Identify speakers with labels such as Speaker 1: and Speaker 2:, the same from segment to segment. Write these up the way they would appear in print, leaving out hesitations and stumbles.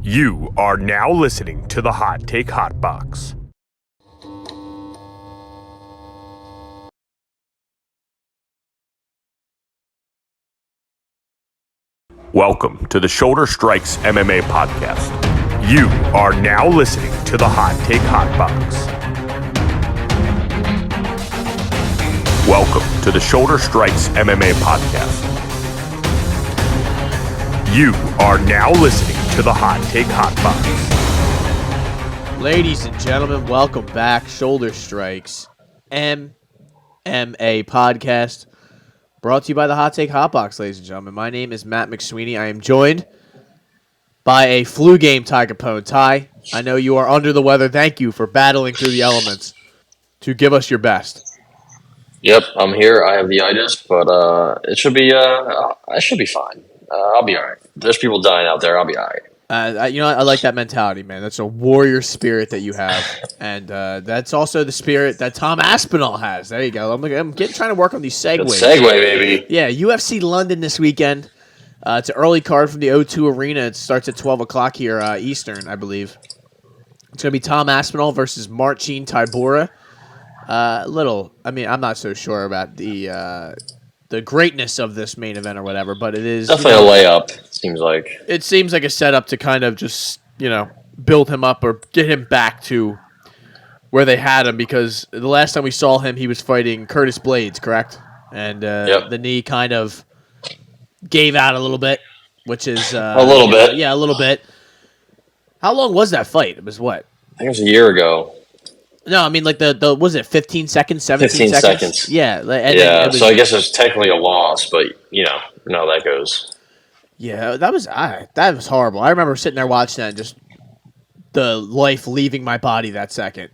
Speaker 1: You are now listening to the Hot Take Hot Box. Welcome to the Shoulder Strikes MMA Podcast. You are now listening to the Hot Take Hot Box. Welcome to the Shoulder Strikes MMA Podcast. You are now listening to the Hot Take Hot Box.
Speaker 2: Ladies and gentlemen, welcome back. Shoulder Strikes MMA Podcast. Brought to you by the Hot Take Hot Box, ladies and gentlemen. My name is Matt McSweeney. I am joined by a flu game Ty Capone. Ty, I know you are under the weather. Thank you for battling through the elements to give us your best.
Speaker 3: Yep, I'm here. I have the itis, but it should be. I should be fine. I'll be all right. There's people dying out there. I'll be all right.
Speaker 2: I like that mentality, man. That's a warrior spirit that you have, and that's also the spirit that Tom Aspinall has. There you go. I'm trying to work on these segues.
Speaker 3: Good segue, baby.
Speaker 2: Yeah, UFC London this weekend. It's an early card from the O2 Arena. It starts at 12 o'clock here Eastern, I believe. It's going to be Tom Aspinall versus Marcin Tybura. I'm not so sure about the greatness of this main event or whatever, but it is
Speaker 3: definitely a layup. Seems like
Speaker 2: it seems like a setup to kind of just build him up or get him back to where they had him, because the last time we saw him, he was fighting Curtis Blades, correct? And the knee kind of gave out a little bit, which is
Speaker 3: a little bit.
Speaker 2: Yeah, a little bit. How long was that fight? It was what?
Speaker 3: I think it was a year ago.
Speaker 2: No, I mean, like the was it 15 seconds, 17
Speaker 3: 15 seconds?
Speaker 2: Yeah.
Speaker 3: So I guess it's technically a loss, but you know how that goes.
Speaker 2: Yeah, that was horrible. I remember sitting there watching that and just the life leaving my body that second.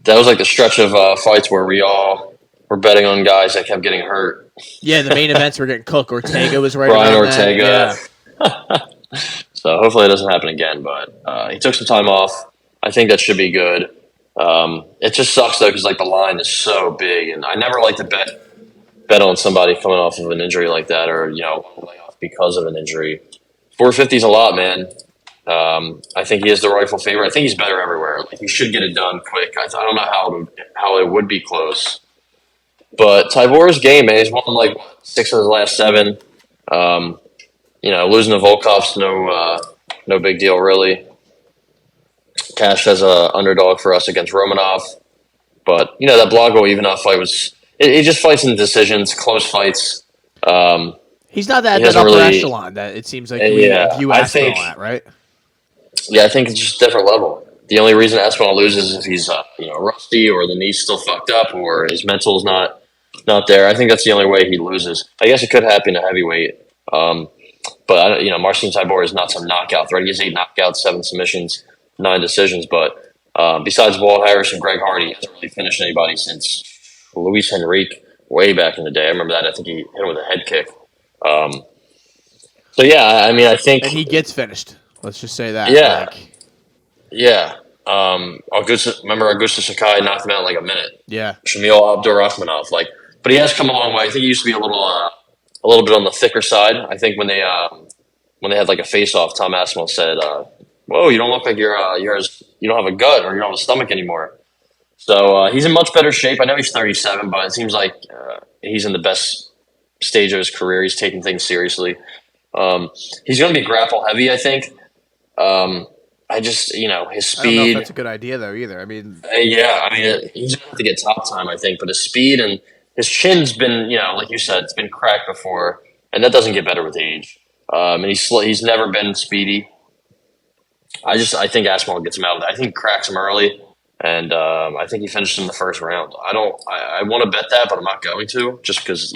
Speaker 3: That was like the stretch of fights where we all were betting on guys that kept getting hurt.
Speaker 2: Yeah, the main events were getting cooked. Ortega was right
Speaker 3: Brian
Speaker 2: around
Speaker 3: Ortega.
Speaker 2: That. Yeah.
Speaker 3: So hopefully it doesn't happen again, but he took some time off. I think that should be good. It just sucks though, because like the line is so big, and I never like to bet on somebody coming off of an injury like that, or lay off because of an injury. 450 is a lot, man. I think he is the rightful favorite. I think he's better everywhere. Like, he should get it done quick. I don't know how it would be close, but Tybura's game, man. He's won like 6 of his last 7. Losing to Volkov's no big deal really. Cashed as a underdog for us against Romanov, but that Blago Ivanov fight was. He just fights in decisions, close fights.
Speaker 2: He's not that upper echelon that it seems like you Aspinall at, right?
Speaker 3: Yeah, I think it's just a different level. The only reason Aspinall loses is if he's rusty, or the knee's still fucked up, or his mental's not there. I think that's the only way he loses. I guess it could happen at heavyweight, but Marcin Tybura is not some knockout threat. He has 8 knockouts, 7 submissions, 9 decisions, but besides Walt Harris and Greg Hardy, he hasn't really finished anybody since Luis Henrique way back in the day. I remember that. I think he hit him with a head kick. I think...
Speaker 2: And he gets finished. Let's just say that.
Speaker 3: Yeah. Yeah. Remember Augusta Sakai knocked him out in like a minute.
Speaker 2: Yeah.
Speaker 3: Shamil Abdurakhmanov. But he has come a long way. I think he used to be a little bit on the thicker side. I think when they had like a face-off, Tom Aspinall said, "Whoa, you don't look like you don't have a gut or you don't have a stomach anymore." So he's in much better shape. I know he's 37, but it seems like he's in the best stage of his career. He's taking things seriously. He's going to be grapple heavy, I think. His speed.
Speaker 2: I don't know if that's a good idea though either. I mean,
Speaker 3: he's going to have to get top time, I think. But his speed and his chin's been, like you said, it's been cracked before, and that doesn't get better with age. And he's never been speedy. I think Aspinall gets him out. I think he cracks him early, and I think he finished in the first round. I want to bet that, but I'm not going to, just because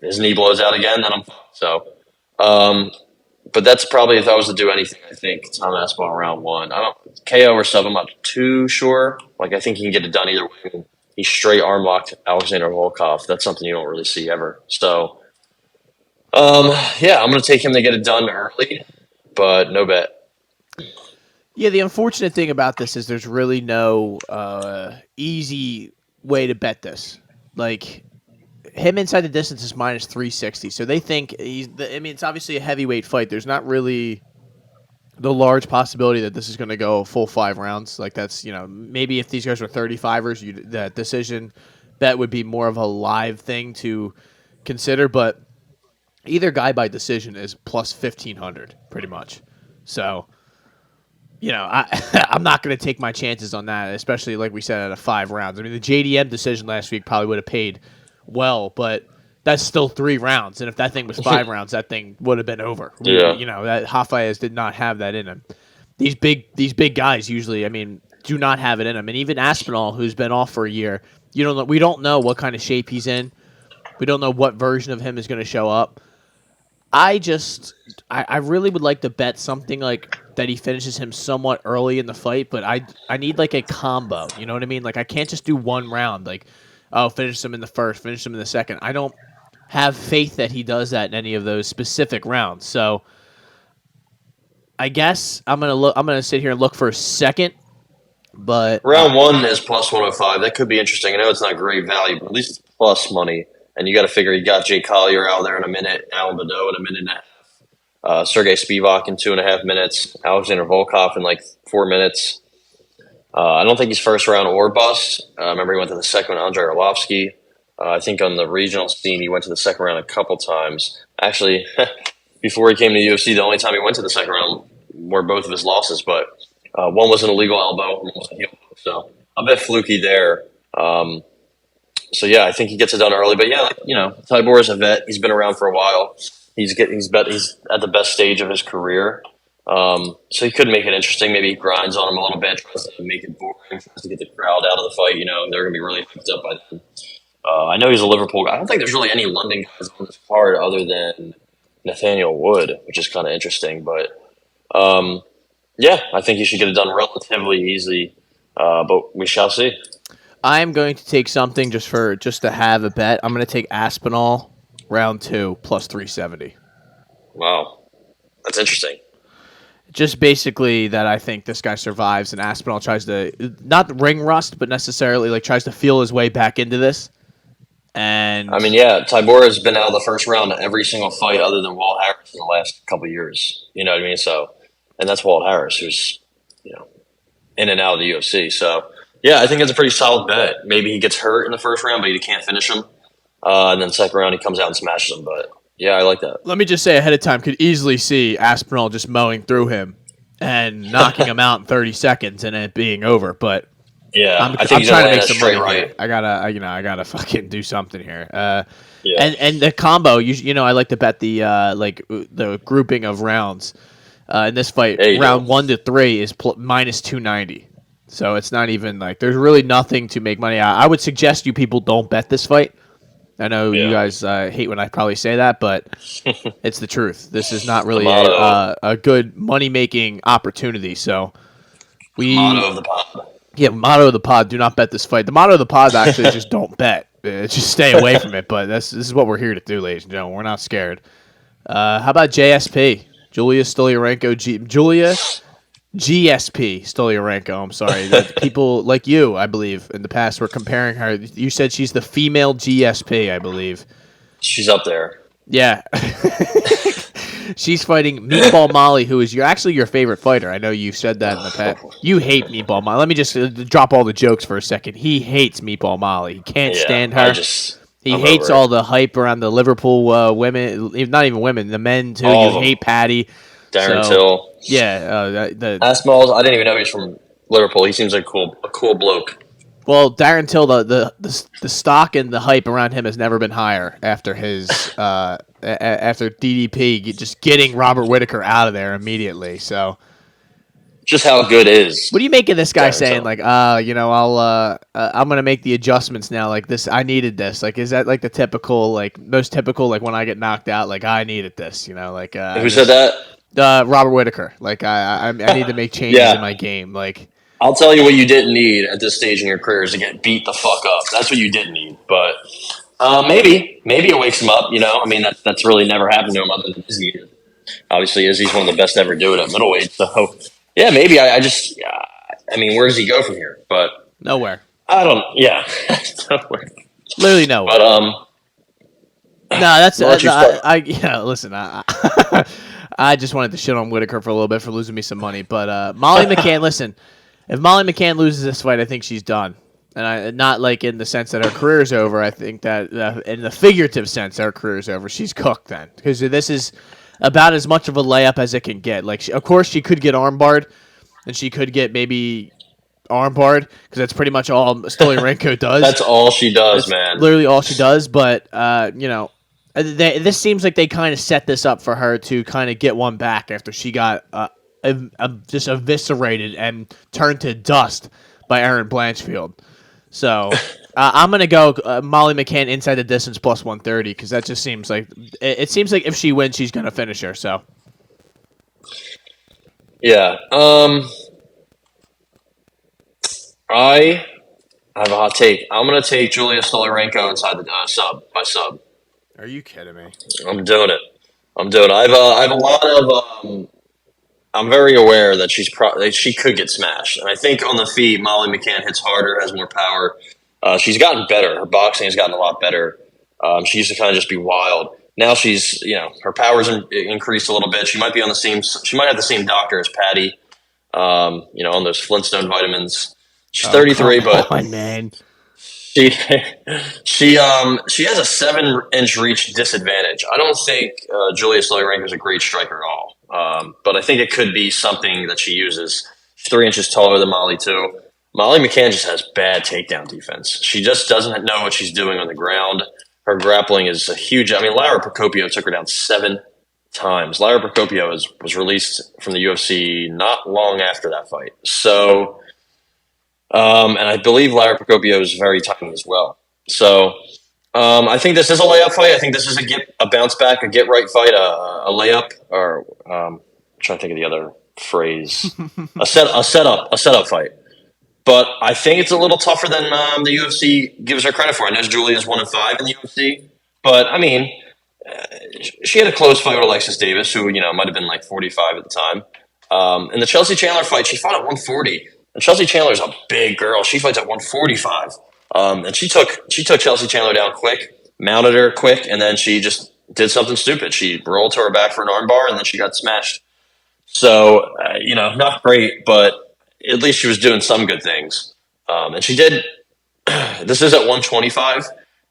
Speaker 3: his knee blows out again, then I'm fucked. So, but that's probably, if I was to do anything, I think Tom Aspinall round 1. I don't KO or sub. I'm not too sure. I think he can get it done either way. He straight arm locked Alexander Volkov. That's something you don't really see ever. So, I'm going to take him to get it done early, but no bet.
Speaker 2: Yeah, the unfortunate thing about this is there's really no easy way to bet this. Like, him inside the distance is minus 360, so they think it's obviously a heavyweight fight. There's not really the large possibility that this is going to go full 5 rounds. Like that's, maybe if these guys were 35ers, that decision bet would be more of a live thing to consider. But either guy by decision is plus 1,500 pretty much. So, I'm not going to take my chances on that, especially like we said at a 5 rounds. I mean, the JDM decision last week probably would have paid well, but that's still 3 rounds. And if that thing was 5 rounds, that thing would have been over.
Speaker 3: Yeah.
Speaker 2: That Rafaez did not have that in him. These big guys usually, do not have it in them. And even Aspinall, who's been off for a year, we don't know what kind of shape he's in. We don't know what version of him is going to show up. I really would like to bet something like that he finishes him somewhat early in the fight, but I need like a combo. You know what I mean? Like I can't just do 1 round. Like, finish him in the first, finish him in the second. I don't have faith that he does that in any of those specific rounds. So I guess I'm gonna sit here and look for a second. But
Speaker 3: round 1 is plus 105. That could be interesting. I know it's not great value, but at least it's plus money. And you got to figure you got Jay Collier out there in a minute, Alan Badeau in a minute and a half, Sergey Spivak in 2.5 minutes, Alexander Volkov in like 4 minutes. I don't think he's first round or bust. Remember he went to the second with Andrei Arlovsky. I think on the regional scene he went to the second round a couple times. Actually, before he came to the UFC, the only time he went to the second round were both of his losses, but one was an illegal elbow, one was a heel hook. So I'll bet fluky there. So yeah, I think he gets it done early. But yeah, Tybura is a vet. He's been around for a while. He's at the best stage of his career. So he could make it interesting. Maybe he grinds on him a little bit, tries to make it boring, tries to get the crowd out of the fight. They're going to be really hyped up by then. I know he's a Liverpool guy. I don't think there's really any London guys on this card other than Nathaniel Wood, which is kind of interesting. But yeah, I think he should get it done relatively easily. But we shall see.
Speaker 2: I'm going to take something just to have a bet. I'm going to take Aspinall round 2 plus 370.
Speaker 3: Wow, that's interesting.
Speaker 2: Just basically that I think this guy survives and Aspinall tries to not ring rust, but necessarily like tries to feel his way back into this. And
Speaker 3: Tybura has been out of the first round in every single fight other than Walt Harris in the last couple of years. You know what I mean? So, and that's Walt Harris, who's in and out of the UFC. So. Yeah, I think it's a pretty solid bet. Maybe he gets hurt in the first round, but you can't finish him. And then second round, he comes out and smashes him. But yeah, I like that.
Speaker 2: Let me just say ahead of time, could easily see Aspinall just mowing through him and knocking him out in 30 seconds and it being over. But
Speaker 3: yeah,
Speaker 2: I'm trying to make some money right. I gotta fucking do something here. And the combo, I like to bet the grouping of rounds in this fight. Round 1 to 3 is minus 290. So it's not even like there's really nothing to make money out. I would suggest you people don't bet this fight. I know you guys hate when I probably say that, but it's the truth. This is not really a good money-making opportunity. So
Speaker 3: motto of the pod.
Speaker 2: Yeah, motto of the pod, do not bet this fight. The motto of the pod actually is just don't bet. Just stay away from it. But this is what we're here to do, ladies and gentlemen. We're not scared. How about JSP? Julia Stolyarenko. Julia GSP Stolyarenko. I'm sorry. People like you, I believe, in the past were comparing her. You said she's the female GSP, I believe.
Speaker 3: She's up there.
Speaker 2: Yeah. She's fighting Meatball Molly, who is your favorite fighter. I know you've said that in the past. You hate Meatball Molly. Let me just drop all the jokes for a second. He hates Meatball Molly. He can't stand her. He hates all the hype around the Liverpool women. Not even women, the men too. You hate Patty.
Speaker 3: Darren Till.
Speaker 2: Yeah.
Speaker 3: Aspinall, I didn't even know he's from Liverpool. He seems like a cool bloke.
Speaker 2: Well, Darren Till, the stock and the hype around him has never been higher after his after DDP just getting Robert Whittaker out of there immediately. So,
Speaker 3: just how good is.
Speaker 2: What do you make of this guy saying like, I'm gonna make the adjustments now? Like this, I needed this. Like, is that like the typical, like most typical, like when I get knocked out, like I needed this? Like
Speaker 3: who said that?
Speaker 2: Robert Whittaker. Like I need to make changes in my game. Like
Speaker 3: I'll tell you what you didn't need at this stage in your career is to get beat the fuck up. That's what you didn't need. But maybe it wakes him up. I mean that's really never happened to him other than Izzy. Obviously, Izzy's one of the best to ever do it at middleweight. So yeah, maybe I where does he go from here? But
Speaker 2: nowhere.
Speaker 3: I don't. Yeah, nowhere.
Speaker 2: Literally nowhere.
Speaker 3: But
Speaker 2: no, that's listen. I just wanted to shit on Whitaker for a little bit for losing me some money. But Molly McCann, listen, if Molly McCann loses this fight, I think she's done. And not like in the sense that her career is over. I think that in the figurative sense, her career is over. She's cooked then. Because this is about as much of a layup as it can get. Like, of course, she could get armbarred. And she could get maybe armbarred. Because that's pretty much all Stoliarenko does.
Speaker 3: That's all she does, man.
Speaker 2: Literally all she does. But, this seems like they kind of set this up for her to kind of get one back after she got just eviscerated and turned to dust by Erin Blanchfield. So I'm gonna go Molly McCann inside the distance plus 130 because that just seems like it seems like if she wins, she's gonna finish her. So
Speaker 3: yeah, I have a hot take. I'm gonna take Julia Stoliarenko inside the sub.
Speaker 2: Are you kidding me?
Speaker 3: I'm doing it. I have a lot of. I'm very aware that she could get smashed, and I think on the feet, Molly McCann hits harder, has more power. She's gotten better. Her boxing has gotten a lot better. She used to kind of just be wild. Now she's, her power's increased a little bit. She might be on the same. She might have the same doctor as Patty. On those Flintstone vitamins. She's 33, but
Speaker 2: man.
Speaker 3: She has a 7-inch reach disadvantage. I don't think Julia Stoliarenko is a great striker at all. But I think it could be something that she uses. She's 3 inches taller than Molly too. Molly McCann just has bad takedown defense. She just doesn't know what she's doing on the ground. Her grappling is a huge. I mean, Lara Procopio took her down 7 times. Lara Procopio was released from the UFC not long after that fight. So. And I believe Lara Procopio is very tiny as well. So I think this is a layup fight. I think this is a bounce back, a get right fight, a layup, or I'm trying to think of the other phrase, a setup fight. But I think it's a little tougher than the UFC gives her credit for. I know Julia's 1-5 in the UFC, but I mean, she had a close fight with Alexis Davis, who might have been like 45 at the time. In the Chelsea Chandler fight, she fought at 140. And Chelsea Chandler's a big girl. She fights at 145. And she took Chelsea Chandler down quick, mounted her quick, and then she just did something stupid. She rolled to her back for an armbar, and then she got smashed. So, not great, but at least she was doing some good things. And she did. This is at 125.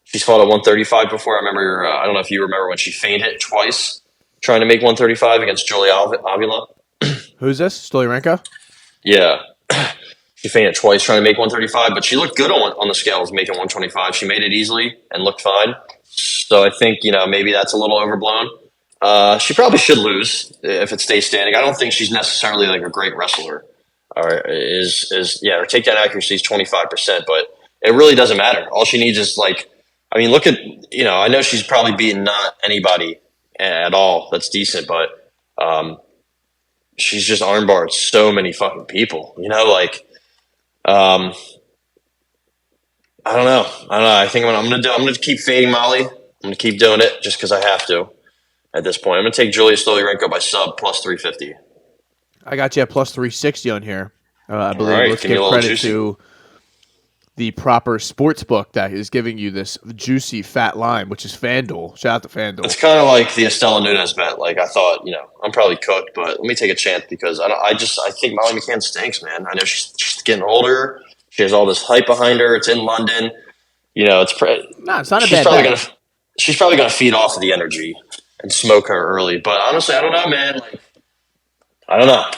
Speaker 3: She's fought at 135 before. I remember, I don't know if you remember when she feinted twice trying to make 135 against Julia Avila.
Speaker 2: Who's this? Stoliarenko?
Speaker 3: Yeah. She feinted twice trying to make 135, but she looked good on the scales making 125. She made it easily and looked fine. So I think, maybe that's a little overblown. She probably should lose if it stays standing. I don't think she's necessarily like a great wrestler. Or her takedown accuracy is 25%, but it really doesn't matter. All she needs is look at, I know she's probably beaten not anybody at all that's decent, but she's just armbarred so many fucking people, I don't know. I think I'm gonna keep fading Molly. I'm gonna keep doing it just because I have to at this point. I'm gonna take Julia Stoliarenko by sub plus 350.
Speaker 2: I got you at plus 360 on here. I believe.
Speaker 3: Right,
Speaker 2: let's give credit to the proper sports book that is giving you this juicy fat line, which is FanDuel. Shout out to FanDuel.
Speaker 3: It's kind of like the Estela Nunes bet. Like I thought, I'm probably cooked, but let me take a chance because I think Molly McCann stinks, man. I know she's getting older. She has all this hype behind her. It's in London. It's not a bad bet. She's probably gonna feed off of the energy and smoke her early. But honestly, I don't know, man. I don't know.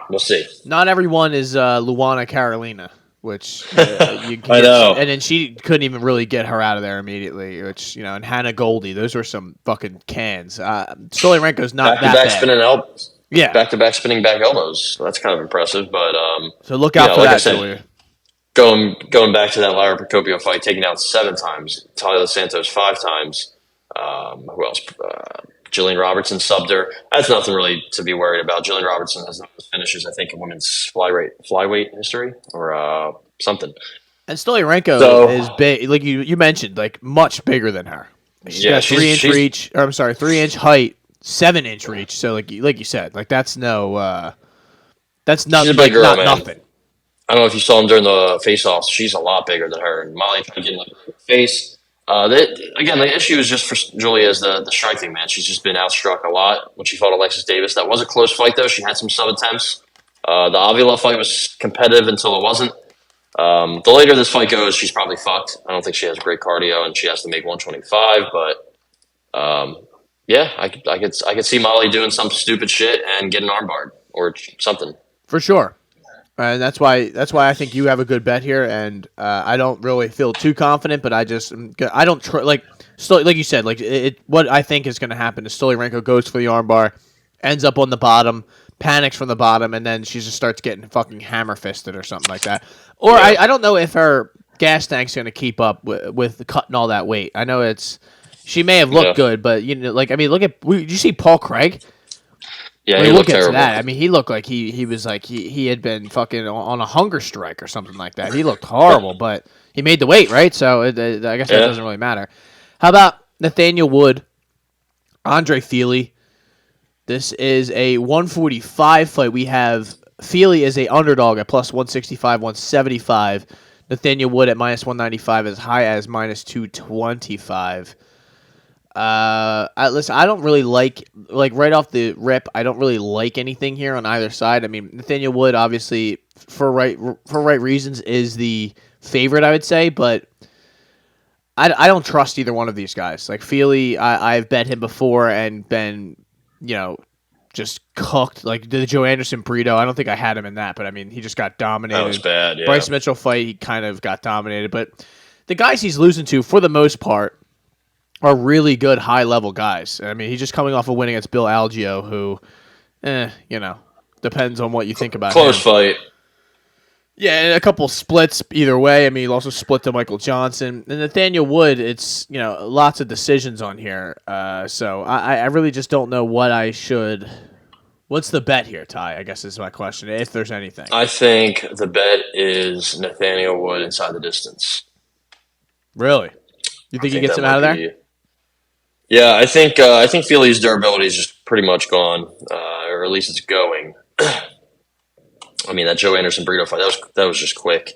Speaker 3: We'll see.
Speaker 2: Not everyone is Luana Carolina. Which
Speaker 3: I know,
Speaker 2: and then she couldn't even really get her out of there immediately. Which and Hannah Goldie, those were some fucking cans. Stoliarenko's not that bad.
Speaker 3: Spinning elbows.
Speaker 2: Yeah,
Speaker 3: back-to-back spinning back elbows. So that's kind of impressive. But
Speaker 2: so look out for that, Julia.
Speaker 3: Going back to that Lara Procopio fight, taking out 7 times. Talia Santos 5 times. Who else? Jillian Robertson subbed her. That's nothing really to be worried about. Jillian Robertson has the most finishes, I think, in women's flyweight history or something.
Speaker 2: And Stoliarenko is big, like you mentioned, like much bigger than her. She's got 3-inch reach. Or I'm sorry, 3-inch height, 7-inch reach. So like you said, like that's not
Speaker 3: She's a big girl,
Speaker 2: not
Speaker 3: man.
Speaker 2: nothing.
Speaker 3: I don't know if you saw him during the face-offs. She's a lot bigger than her. And Molly kind of getting like her face. Again, the issue is just for Julia is the striking, man. She's just been outstruck a lot when she fought Alexis Davis. That was a close fight, though. She had some sub attempts. The Avila fight was competitive until it wasn't. The later this fight goes, she's probably fucked. I don't think she has great cardio, and she has to make 125. But yeah, I could see Molly doing some stupid shit and getting armbarred or something
Speaker 2: for sure. And that's why I think you have a good bet here, and I don't really feel too confident, but I don't like you said, like what I think is going to happen is Stoliarenko goes for the armbar, ends up on the bottom, panics from the bottom, and then she just starts getting fucking hammer fisted or something like that. Or yeah. I don't know if her gas tank's going to keep up with cutting all that weight. I know she may have looked good, but look at did you see Paul Craig?
Speaker 3: Yeah, he looked terrible.
Speaker 2: That. I mean, he looked like he was like he had been fucking on a hunger strike or something like that. He looked horrible, but he made the weight, right? So I guess that doesn't really matter. How about Nathaniel Wood, Andre Fili? This is a 145 fight. We have Fili as a underdog at plus 165, 175. Nathaniel Wood at minus 195, as high as minus 225. Listen, I don't really like right off the rip, I don't really like anything here on either side. I mean, Nathaniel Wood, obviously, for right reasons, is the favorite, I would say, but I don't trust either one of these guys. Like, Fili, I've bet him before and been, just cooked. Like, the Joe Anderson burrito, I don't think I had him in that, but, I mean, he just got dominated.
Speaker 3: That was bad, yeah.
Speaker 2: Bryce Mitchell fight, he kind of got dominated, but the guys he's losing to, for the most part, are really good high-level guys. I mean, he's just coming off a win against Bill Algeo, who, depends on what you think about
Speaker 3: Close fight.
Speaker 2: Yeah, and a couple splits either way. I mean, he also split to Michael Johnson. And Nathaniel Wood, it's, lots of decisions on here. So I really just don't know what I should... What's the bet here, Ty? I guess is my question, if there's anything.
Speaker 3: I think the bet is Nathaniel Wood inside the distance.
Speaker 2: Really? You think he gets him out of there?
Speaker 3: Yeah, I think Fili's durability is just pretty much gone, or at least it's going. I mean, that Joe Anderson burrito fight, that was just quick.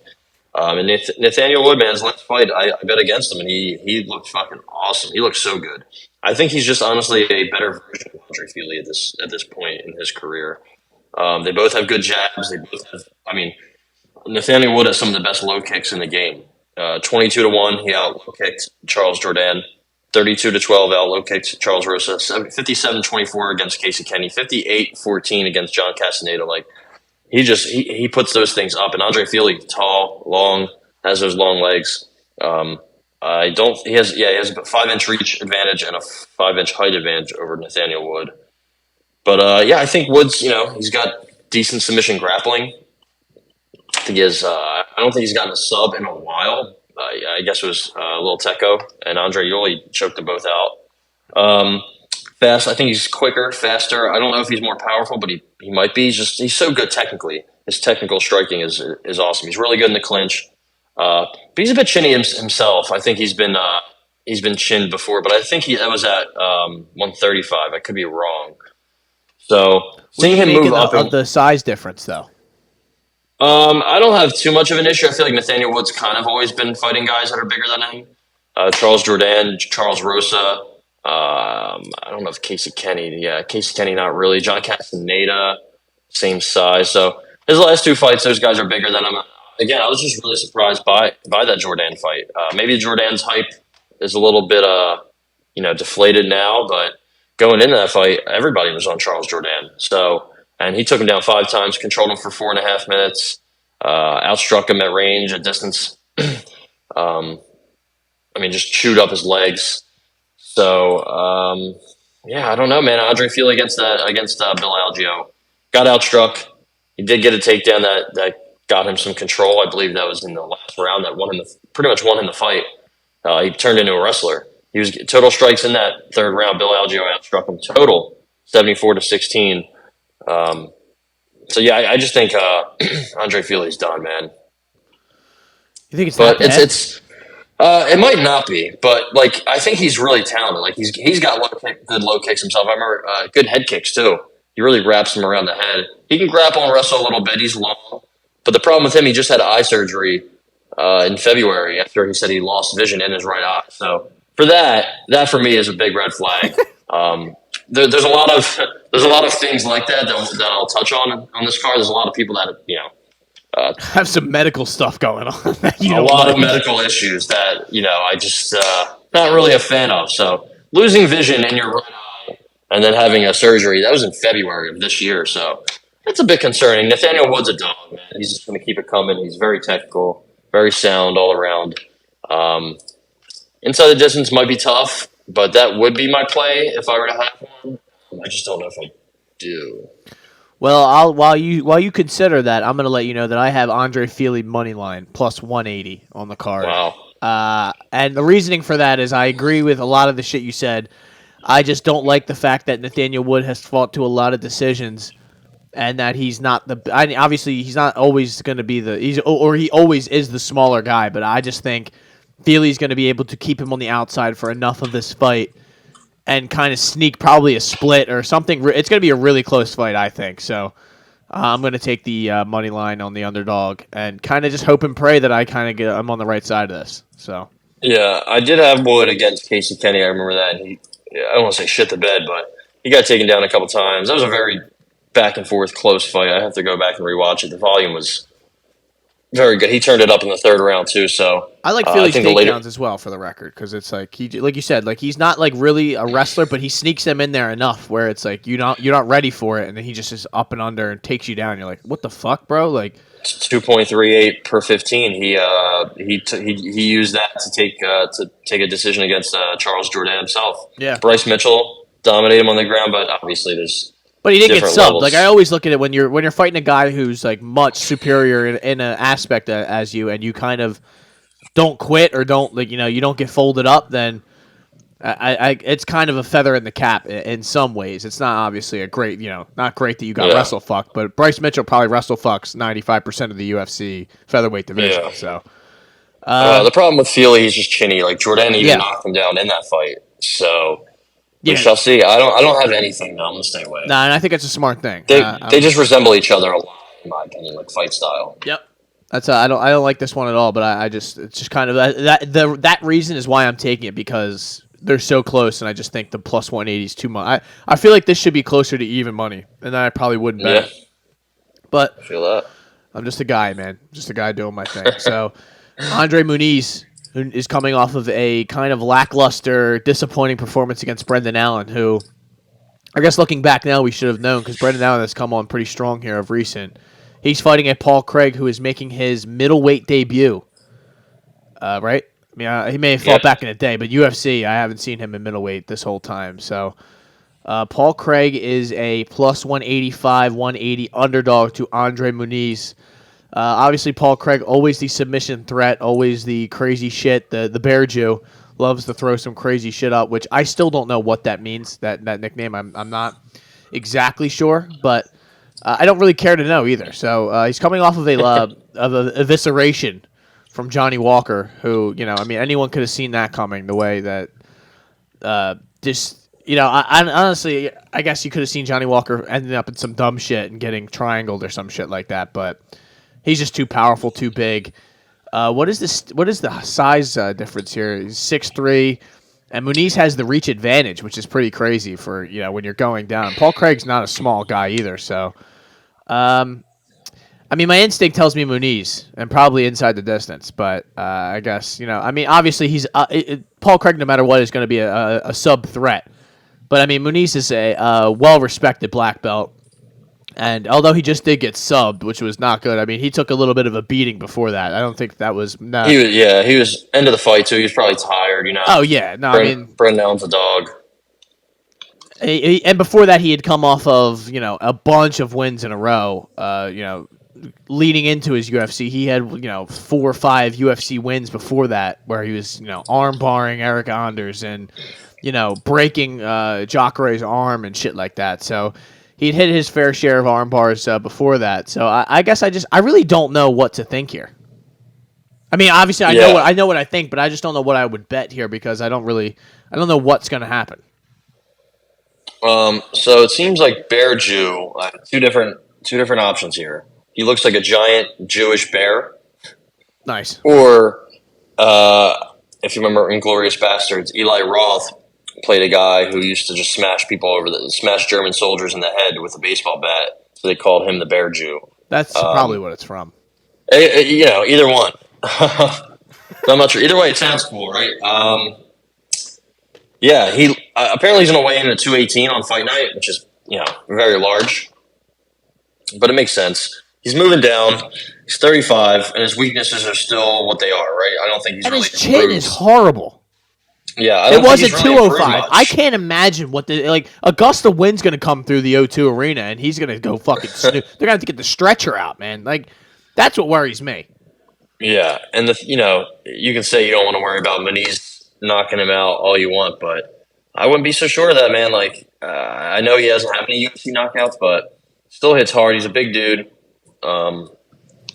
Speaker 3: And Nathaniel Wood, man, his last fight, I bet against him, and he looked fucking awesome. He looked so good. I think he's just honestly a better version of Andre Fili at this point in his career. They both have good jabs. Nathaniel Wood has some of the best low kicks in the game. 22-1, he out low kicked Charles Jourdain. 32-12 out low kicked Charles Rosa. 57-24 against Casey Kenny. 58-14 against John Castaneda. Like, he puts those things up. And Andre Fili, tall, long, has those long legs. He has a 5-inch reach advantage and a 5-inch height advantage over Nathaniel Wood. But I think Wood's, he's got decent submission grappling. I think I don't think he's gotten a sub in a while. I guess it was Lil Teco and Andre Yuli choked them both out. Fast. I think he's quicker, faster. I don't know if he's more powerful, but he might be. He's so good technically. His technical striking is awesome. He's really good in the clinch. But he's a bit chinny himself. I think he's been chinned before, but I think that was at 135. I could be wrong. So seeing him move up
Speaker 2: of the size difference, though.
Speaker 3: I don't have too much of an issue. I feel like Nathaniel Wood's kind of always been fighting guys that are bigger than him. Charles Jourdain, Charles Rosa. I don't know if Casey Kenny. Yeah, Casey Kenny, not really. John Castaneda, same size. So his last two fights, those guys are bigger than him. Again, I was just really surprised by that Jourdain fight. Maybe Jourdain's hype is a little bit, deflated now. But going into that fight, everybody was on Charles Jourdain. So. And he took him down 5 times, controlled him for 4.5 minutes, outstruck him at range, at distance. Just chewed up his legs. So, I don't know, man. Andre Fili against Bill Algeo got outstruck. He did get a takedown that got him some control. I believe that was in the last round that pretty much won him the fight. He turned into a wrestler. He was total strikes in that third round. Bill Algeo outstruck him total 74-16. I just think Andre Fili's done, man.
Speaker 2: You think it's
Speaker 3: but
Speaker 2: that bad?
Speaker 3: It might not be, but I think he's really talented. Like he's got good low kicks himself. I remember good head kicks too. He really wraps him around the head. He can grapple and wrestle a little bit. He's long, but the problem with him, he just had eye surgery in February after he said he lost vision in his right eye. So for that for me is a big red flag. There's a lot of things like that I'll touch on this card. There's a lot of people that
Speaker 2: have some medical stuff going on.
Speaker 3: A lot of medical issues that I just not really a fan of. So losing vision in your right eye and then having a surgery, that was in February of this year. So it's a bit concerning. Nathaniel Wood's a dog, man. He's just going to keep it coming. He's very technical, very sound all around. Inside the distance might be tough, but that would be my play if I were to have one. I just don't know if I do.
Speaker 2: Well, while you consider that, I'm going to let you know that I have Andre Fili money line plus 180 on the card.
Speaker 3: Wow.
Speaker 2: And the reasoning for that is I agree with a lot of the shit you said. I just don't like the fact that Nathaniel Wood has fought to a lot of decisions, and that he's not obviously he's not always going to be he always is the smaller guy. But I just think Fili's going to be able to keep him on the outside for enough of this fight and kind of sneak probably a split or something. It's going to be a really close fight, I think. So I'm going to take the money line on the underdog and kind of just hope and pray that I'm on the right side of this. So
Speaker 3: yeah, I did have Wood against Casey Kenny. I remember that. And I don't want to say shit the bed, but he got taken down a couple times. That was a very back and forth close fight. I have to go back and rewatch it. The volume was very good. He turned it up in the third round too. So
Speaker 2: I like Fili's takedowns as well, for the record, because it's like like you said, like he's not like really a wrestler, but he sneaks them in there enough where it's like you're not ready for it, and then he just is up and under and takes you down. You're like, what the fuck, bro? Like
Speaker 3: 2.38 per 15. He used that to take a decision against Charles Jourdain himself.
Speaker 2: Yeah,
Speaker 3: Bryce Mitchell dominated him on the ground, but obviously there's.
Speaker 2: But he didn't get subbed.
Speaker 3: Levels.
Speaker 2: Like I always look at it when you're fighting a guy who's like much superior in an aspect as you, and you kind of don't quit or don't you don't get folded up. Then it's kind of a feather in the cap in some ways. It's not obviously a great not great that you got wrestle fucked, but Bryce Mitchell probably wrestle fucks 95% of the UFC featherweight division. Yeah. So
Speaker 3: the problem with Fili, he's just chinny. Like Jourdain even knocked him down in that fight. So. We shall see. I don't have anything. No, I'm gonna stay away.
Speaker 2: Nah, and I think it's a smart thing.
Speaker 3: They just resemble each other a lot, in my opinion, like fight style.
Speaker 2: Yep. That's I don't like this one at all. But it's just kind of that reason is why I'm taking it, because they're so close, and I just think the plus 180 is too much. I feel like this should be closer to even money, and then I probably wouldn't bet. Yeah. But
Speaker 3: I feel that.
Speaker 2: I'm just a guy, man. Just a guy doing my thing. So Andre Muniz, who is coming off of a kind of lackluster, disappointing performance against Brendan Allen, who, I guess looking back now, we should have known, because Brendan Allen has come on pretty strong here of recent. He's fighting a Paul Craig who is making his middleweight debut. Right? I mean, he may have fought back in the day, but UFC, I haven't seen him in middleweight this whole time. So Paul Craig is a plus 185, 180 underdog to Andre Muniz. Obviously, Paul Craig, always the submission threat, always the crazy shit. The Bear Jew loves to throw some crazy shit up, which I still don't know what that means, that nickname. I'm not exactly sure, but I don't really care to know either. So he's coming off of a evisceration from Johnny Walker, who, anyone could have seen that coming, the way that I honestly, I guess you could have seen Johnny Walker ending up in some dumb shit and getting triangled or some shit like that, but he's just too powerful, too big. What is this? What is the size difference here? He's 6'3", and Muniz has the reach advantage, which is pretty crazy for when you're going down. Paul Craig's not a small guy either, so my instinct tells me Muniz, and probably inside the distance. But I guess obviously he's Paul Craig, no matter what, is going to be a sub threat. But Muniz is a well-respected black belt. And although he just did get subbed, which was not good, he took a little bit of a beating before that. I don't think that was... No.
Speaker 3: He was end of the fight, too. He was probably tired,
Speaker 2: Oh, yeah. No,
Speaker 3: Brendan Allen's a dog.
Speaker 2: And before that, he had come off of, a bunch of wins in a row. Leading into his UFC, he had, 4 or 5 UFC wins before that, where he was, arm barring Eric Anders and, breaking Jacare's arm and shit like that. So... he'd hit his fair share of arm bars before that, so I guess I really don't know what to think here. Obviously I know what I think, but I just don't know what I would bet here, because I don't know what's going to happen.
Speaker 3: So it seems like Bear Jew, two different options here. He looks like a giant Jewish bear,
Speaker 2: Nice.
Speaker 3: Or if you remember Inglourious Bastards, Eli Roth played a guy who used to just smash German soldiers in the head with a baseball bat. So they called him the Bear Jew.
Speaker 2: That's probably what it's from.
Speaker 3: Either one. I'm not sure. Either way, it sounds cool, right? Yeah, he apparently he's going to weigh in at 218 on fight night, which is very large, but it makes sense. He's moving down. He's 35, and his weaknesses are still what they are, right? I don't think he's
Speaker 2: and
Speaker 3: really
Speaker 2: his chin
Speaker 3: improved.
Speaker 2: is horrible.
Speaker 3: Yeah,
Speaker 2: it wasn't 205. I can't imagine what Augusta Wynn's going to come through the O2 arena, and he's going to go fucking snoop. They're going to have to get the stretcher out, man. Like, that's what worries me.
Speaker 3: Yeah, and you can say you don't want to worry about Muniz knocking him out all you want, but I wouldn't be so sure of that, man. Like, I know he hasn't had any UFC knockouts, but still hits hard. He's a big dude.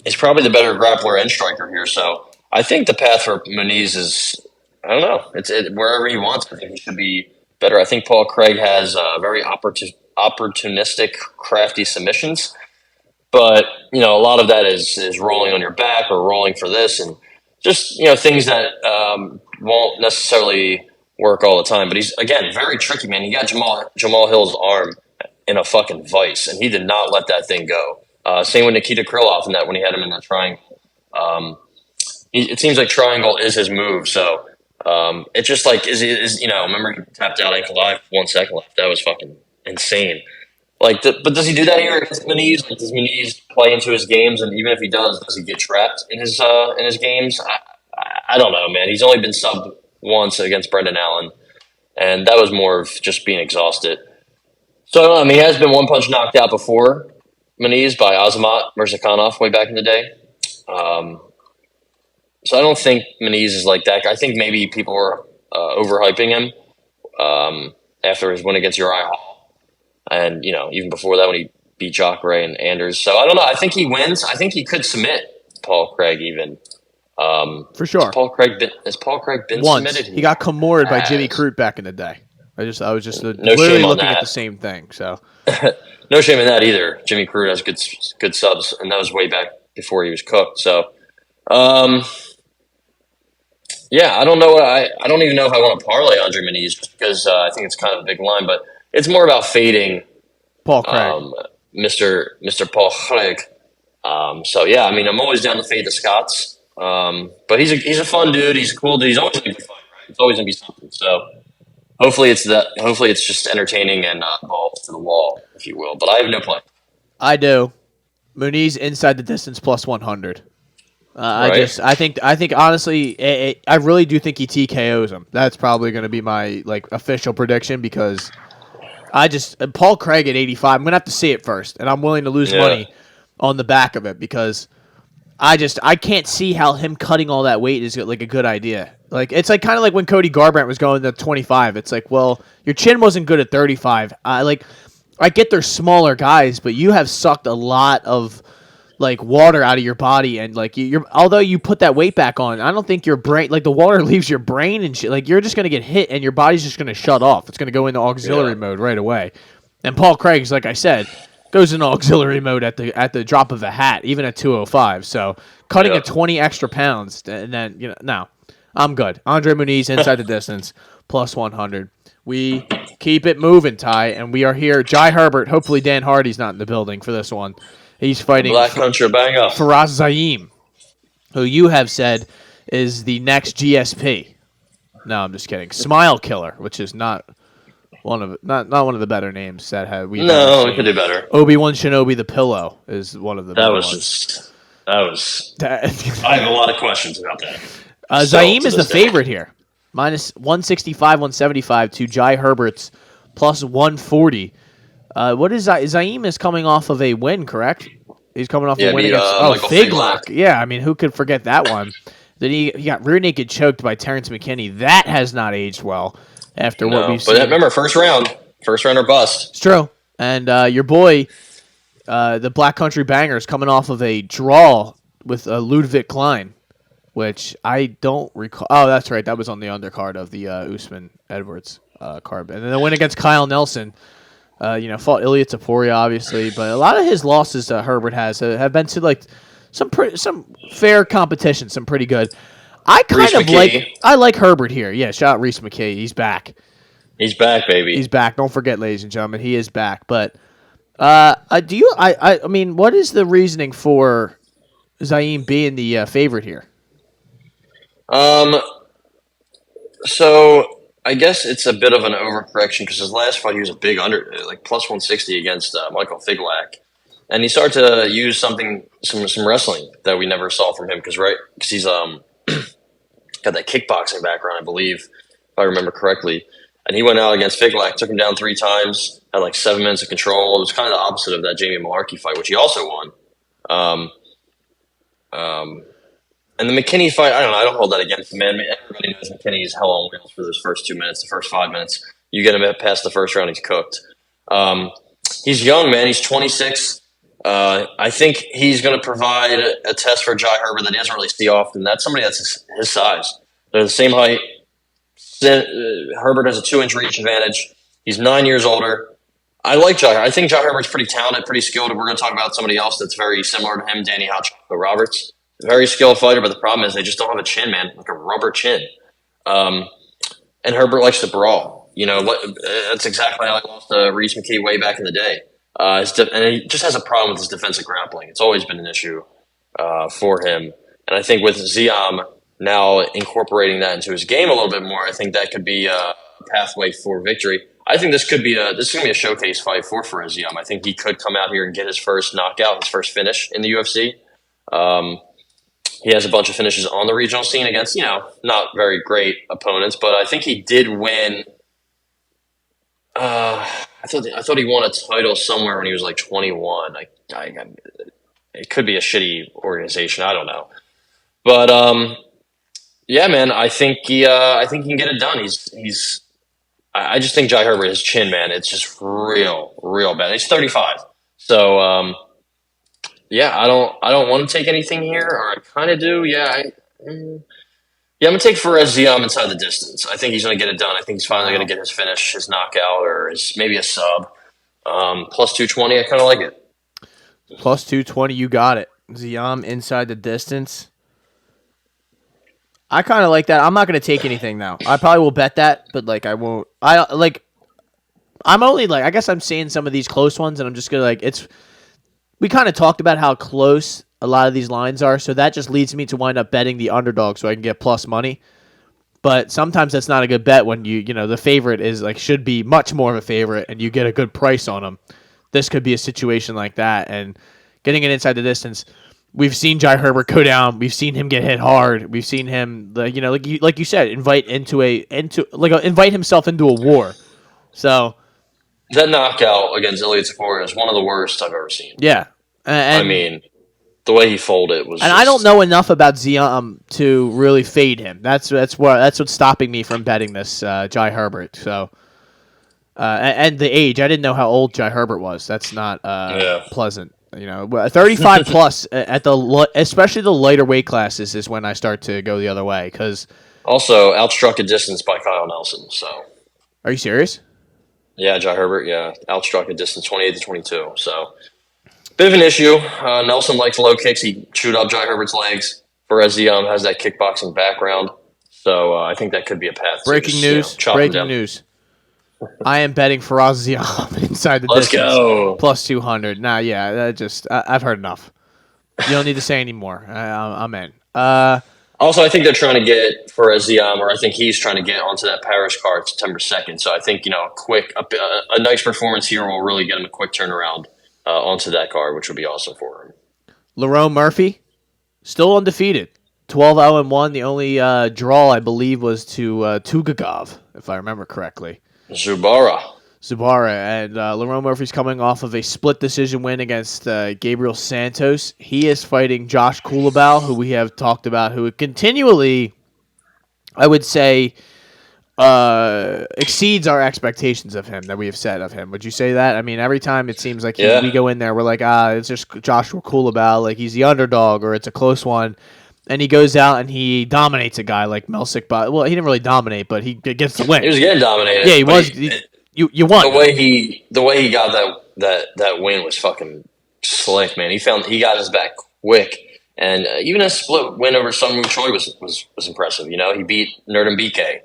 Speaker 3: He's probably the better grappler and striker here, so I think the path for Muniz is, I don't know, it's wherever he wants. I think he should be better. I think Paul Craig has very opportunistic, crafty submissions. But, a lot of that is rolling on your back or rolling for this and just, things that won't necessarily work all the time. But he's, again, very tricky, man. He got Jamal Hill's arm in a fucking vice, and he did not let that thing go. Same with Nikita Krylov when he had him in that triangle. It seems like triangle is his move. So it's just like, remember he tapped out ankle live 1 second left. That was fucking insane. But does he do that here against Muniz? Like, does Muniz play into his games? And even if he does he get trapped in his games? I don't know, man. He's only been subbed once against Brendan Allen, and that was more of just being exhausted. So he has been one punch knocked out before Muniz by Azamat Murzakanov way back in the day. So I don't think Muniz is like that. I think maybe people were overhyping him after his win against Uriah Hall. And, even before that when he beat Jacare and Anders. So, I don't know. I think he wins. I think he could submit Paul Craig even.
Speaker 2: For sure.
Speaker 3: Has Paul Craig been
Speaker 2: Once.
Speaker 3: submitted?
Speaker 2: He got Comored by Jimmy Crute back in the day. I was just literally looking at the same thing. So
Speaker 3: no shame in that either. Jimmy Crute has good subs, and that was way back before he was cooked. So, yeah, I don't know. I don't even know if I want to parlay Andre Muniz just because I think it's kind of a big line, but it's more about fading
Speaker 2: Paul Craig,
Speaker 3: Mr. Paul Craig. So yeah, I'm always down to fade the Scots. But he's a fun dude. He's a cool dude. He's always gonna be fun, right? It's always gonna be something. So hopefully it's that. Hopefully it's just entertaining and balls to the wall, if you will. But I have no play.
Speaker 2: I do. Muniz inside the distance plus 100.
Speaker 3: Right.
Speaker 2: I think honestly, I really do think he TKOs him. That's probably going to be my official prediction because Paul Craig at 85. I'm going to have to see it first, and I'm willing to lose money on the back of it because I can't see how him cutting all that weight is like a good idea. Like it's like kind of like when Cody Garbrandt was going to 25. It's like, well, your chin wasn't good at 35. I get they're smaller guys, but you have sucked a lot of water out of your body, and although you put that weight back on, I don't think your brain the water leaves your brain and shit. You're just gonna get hit, and your body's just gonna shut off. It's gonna go into auxiliary mode right away. And Paul Craig's, like I said, goes into auxiliary mode at the drop of a hat, even at 205. So cutting at 20 extra pounds, and then no, I'm good. Andre Muniz inside the distance plus 100. We keep it moving, Ty, and we are here. Jai Herbert. Hopefully Dan Hardy's not in the building for this one. He's fighting
Speaker 3: Black Country Banger.
Speaker 2: Faraz Zaim, who you have said is the next GSP. No, I'm just kidding. Smile Killer, which is not one of the better names that we.
Speaker 3: No, we could do better.
Speaker 2: Obi-Wan Shinobi the Pillow is one of the better ones.
Speaker 3: I have a lot of questions about that.
Speaker 2: Zaim is the favorite here. Minus 165, 175 to Jai Herbert's plus 140. What is Zaim is coming off of a win, correct? He's coming off a win against Figlock. Yeah, who could forget that one? Then he got rear naked choked by Terrence McKinney. That has not aged well after what we've seen.
Speaker 3: But remember, first round or bust.
Speaker 2: It's true. And your boy, the Black Country Bangers, coming off of a draw with Ludwig Klein, which I don't recall. Oh, that's right. That was on the undercard of the Usman Edwards card. And then the win against Kyle Nelson. Fought Ilya Taporia, obviously, but a lot of his losses Herbert has have been to some fair competition, some pretty good. I like Herbert here. Yeah, shout out Reese McKay. He's back.
Speaker 3: He's back, baby.
Speaker 2: He's back. Don't forget, ladies and gentlemen, he is back. But I mean, what is the reasoning for Zaim being the favorite here?
Speaker 3: So I guess it's a bit of an overcorrection because his last fight he was a big like plus 160 against Michael Figlak, and he started to use some wrestling that we never saw from him because he's got that kickboxing background, I believe, if I remember correctly. And he went out against Figlak, took him down 3 times, had like 7 minutes of control. It was kind of the opposite of that Jamie Malarkey fight, which he also won. And the McKinney fight, I don't know. I don't hold that against him, man. Everybody knows McKinney is hell on wheels for those first 2 minutes, the first 5 minutes. You get him past the first round, he's cooked. He's young, man. He's 26. I think he's going to provide a test for Jai Herbert that he doesn't really see often. That's somebody that's his size. They're the same height. Herbert has a 2-inch reach advantage. He's 9 years older. I like Jai. I think Jai Herbert's pretty talented, pretty skilled. We're going to talk about somebody else that's very similar to him, Danny Roberts. Very skilled fighter, but the problem is they just don't have a chin, man, like a rubber chin. And Herbert likes to brawl. You know, that's exactly how he lost to Reese McKay way back in the day. And he just has a problem with his defensive grappling. It's always been an issue for him. And I think with Ziam now incorporating that into his game a little bit more, I think that could be a pathway for victory. I think this is going to be a showcase fight for Ziam. I think he could come out here and get his first knockout, his first finish in the UFC. He has a bunch of finishes on the regional scene against, not very great opponents, but I think he did win. I thought he won a title somewhere when he was like 21. It could be a shitty organization. I don't know, but yeah, man, I think he can get it done. I just think Jai Herbert, his chin, man, it's just real bad. He's 35, so. Yeah, I don't want to take anything here, or I kind of do. Yeah, I'm gonna take Fares Ziam inside the distance. I think he's gonna get it done. I think he's finally gonna get his finish, his knockout, or maybe a sub. Plus 220, I kind of like it.
Speaker 2: Plus 220, you got it. Ziam inside the distance. I kind of like that. I'm not gonna take anything now. I probably will bet that, but I won't. I'm only I guess I'm seeing some of these close ones, and I'm just gonna We kind of talked about how close a lot of these lines are, so that just leads me to wind up betting the underdog so I can get plus money. But sometimes that's not a good bet when the favorite is should be much more of a favorite and you get a good price on them. This could be a situation like that, and getting it inside the distance. We've seen Jai Herbert go down. We've seen him get hit hard. We've seen him, like you said, invite himself into a war. So.
Speaker 3: That knockout against Ilia Topuria is one of the worst I've ever seen.
Speaker 2: Yeah.
Speaker 3: I mean, the way he folded was.
Speaker 2: And I don't know enough about Ziam to really fade him. That's what's stopping me from betting this Jai Herbert. So, and the age, I didn't know how old Jai Herbert was. That's not pleasant. 35 plus especially the lighter weight classes is when I start to go the other way. Because
Speaker 3: also outstruck a distance by Kyle Nelson. So,
Speaker 2: are you serious?
Speaker 3: Yeah, Jai Herbert, outstruck a distance 28-22. So, bit of an issue. Nelson likes low kicks. He chewed up Jai Herbert's legs. Fares Ziam has that kickboxing background. So, I think that could be a path.
Speaker 2: Breaking news. I am betting Fares Ziam inside the distance.
Speaker 3: Let's go.
Speaker 2: Plus 200. Nah, yeah, I've heard enough. You don't need to say anymore. I'm in.
Speaker 3: Also, I think they're trying to get Fares Ziam, or I think he's trying to get onto that Paris card September 2nd. So I think, a nice performance here will really get him a quick turnaround onto that card, which would be awesome for him.
Speaker 2: Lerone Murphy, still undefeated. 12-0-1. The only draw, I believe, was to Tugagov, if I remember correctly.
Speaker 3: Zubara.
Speaker 2: And Lerone Murphy's coming off of a split decision win against Gabriel Santos. He is fighting Josh Kulabau, who we have talked about, who continually, I would say, exceeds our expectations of him that we have set of him. Would you say that? I mean, every time it seems like we go in there, we're like, it's just Joshua Kulabau, he's the underdog, or it's a close one. And he goes out and he dominates a guy like Melsik. Well, he didn't really dominate, but he gets the win.
Speaker 3: He was getting dominated.
Speaker 2: Yeah, he was. You won.
Speaker 3: The way he got that win was fucking slick, man. He got his back quick, And even a split win over Sung Woo Choi was impressive. You know, he beat Nerdin BK.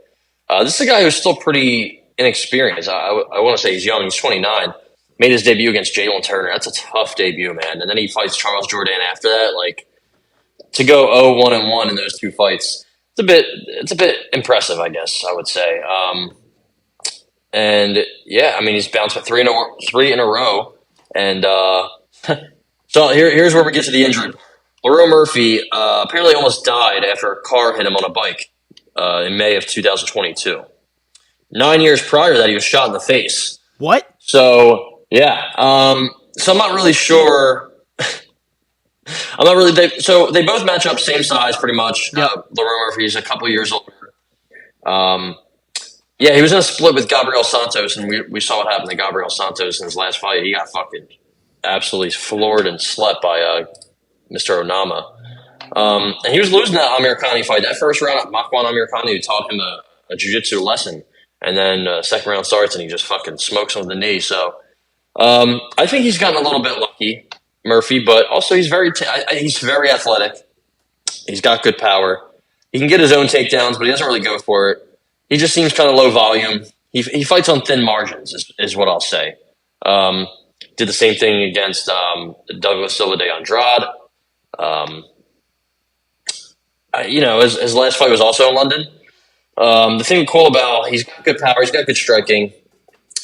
Speaker 3: This is a guy who's still pretty inexperienced. I want to say he's young. He's 29. Made his debut against Jalen Turner. That's a tough debut, man. And then he fights Charles Jourdain after that. Like, to go 0-1-1 in those two fights, it's a bit impressive, I guess I would say. And yeah, I mean, he's bounced by three in a row. And so here's where we get to the injury. Lerone Murphy apparently almost died after a car hit him on a bike in May of 2022. 9 years prior to that, he was shot in the face.
Speaker 2: What?
Speaker 3: So yeah, so I'm not really sure. So they both match up same size pretty much.
Speaker 2: Yep.
Speaker 3: Lerone Murphy is a couple years older. Yeah, he was in a split with Gabriel Santos, and we saw what happened to Gabriel Santos in his last fight. He got fucking absolutely floored and slept by Mr. Onama. And he was losing that Amirkhani fight. That first round, Makwan Amirkhani, who taught him a jiu-jitsu lesson. And then second round starts, and he just fucking smokes him with the knee. So I think he's gotten a little bit lucky, Murphy, but also he's very athletic. He's got good power. He can get his own takedowns, but he doesn't really go for it. He just seems kind of low volume. He fights on thin margins, is what I'll say. Did the same thing against Douglas Silva de Andrade. His last fight was also in London. The thing with Colabel, he's got good power, he's got good striking.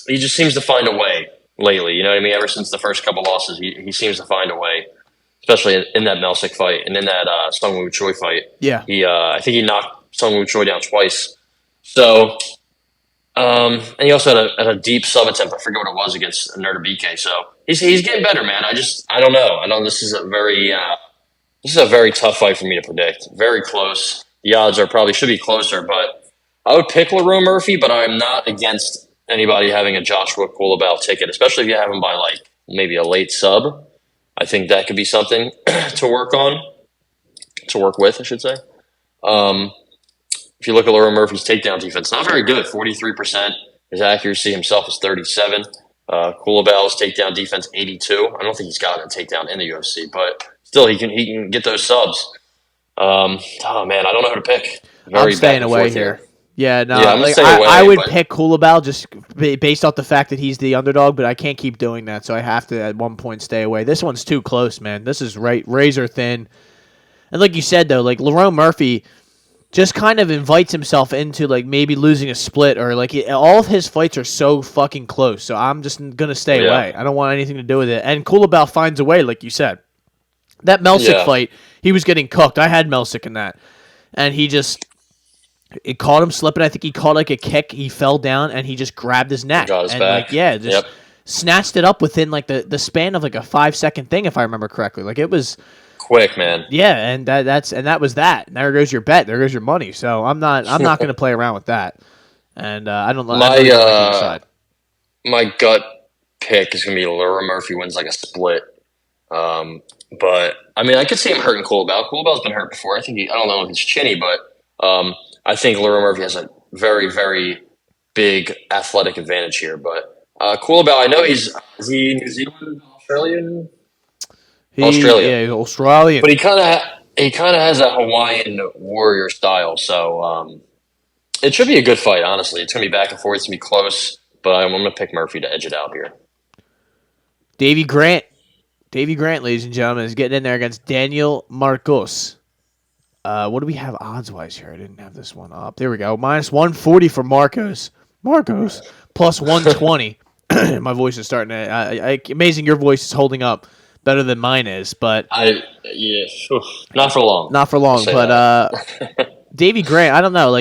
Speaker 3: He just seems to find a way lately. You know what I mean? Ever since the first couple losses, he seems to find a way, especially in that Melsick fight and in that Sung Woo Choi fight.
Speaker 2: Yeah.
Speaker 3: I think he knocked Sung Woo Choi down twice. So, and he also had a deep sub attempt. I forget what it was against Nerdin BK. So he's getting better, man. I don't know. I know this is a very tough fight for me to predict. Very close. The odds should be closer, but I would pick Lerone Murphy, but I'm not against anybody having a Joshua Culibao ticket, especially if you have him by like maybe a late sub. I think that could be something to work with, I should say. If you look at Lerone Murphy's takedown defense, not very good, 43%. His accuracy himself is 37. Culibao's takedown defense, 82. I don't think he's gotten a takedown in the UFC, but still, he can get those subs. Man, I don't know who to pick.
Speaker 2: I'm staying away here. Yeah, no,
Speaker 3: yeah,
Speaker 2: I would pick Culibao just based off the fact that he's the underdog, but I can't keep doing that, so I have to at one point stay away. This one's too close, man. This is razor thin. And like you said, though, like Lerone Murphy just kind of invites himself into like maybe losing a split or like all of his fights are so fucking close. So I'm just going to stay away. I don't want anything to do with it. And Culibao finds a way, like you said. That Melsick fight, he was getting cooked. I had Melsick in that. And it caught him slipping. I think he caught like a kick. He fell down and he just grabbed his neck.
Speaker 3: Got his back.
Speaker 2: Like, snatched it up within like the span of like a 5-second thing, if I remember correctly. Like it was
Speaker 3: quick, man.
Speaker 2: Yeah, and that was that. And there goes your bet. There goes your money. So I'm not going to play around with that. And I don't like
Speaker 3: my gut pick is going to be Lerone Murphy wins like a split. But I mean, I could see him hurting Culibao. Culibao's been hurt before. I don't know if he's chinny, but I think Lerone Murphy has a very, very big athletic advantage here. But Culibao, I know is he New Zealand, Australian? Australian.
Speaker 2: Yeah, he's Australian.
Speaker 3: But he kind of has a Hawaiian warrior style. So it should be a good fight, honestly. It's going to be back and forth. It's going to be close. But I'm going to pick Murphy to edge it out here.
Speaker 2: Davy Grant, ladies and gentlemen, is getting in there against Daniel Marcos. What do we have odds-wise here? I didn't have this one up. There we go. Minus 140 for Marcos. Plus 120. My voice is starting to... amazing your voice is holding up better than mine is, but...
Speaker 3: not for long.
Speaker 2: Not for long, but Davy Grant, I don't know.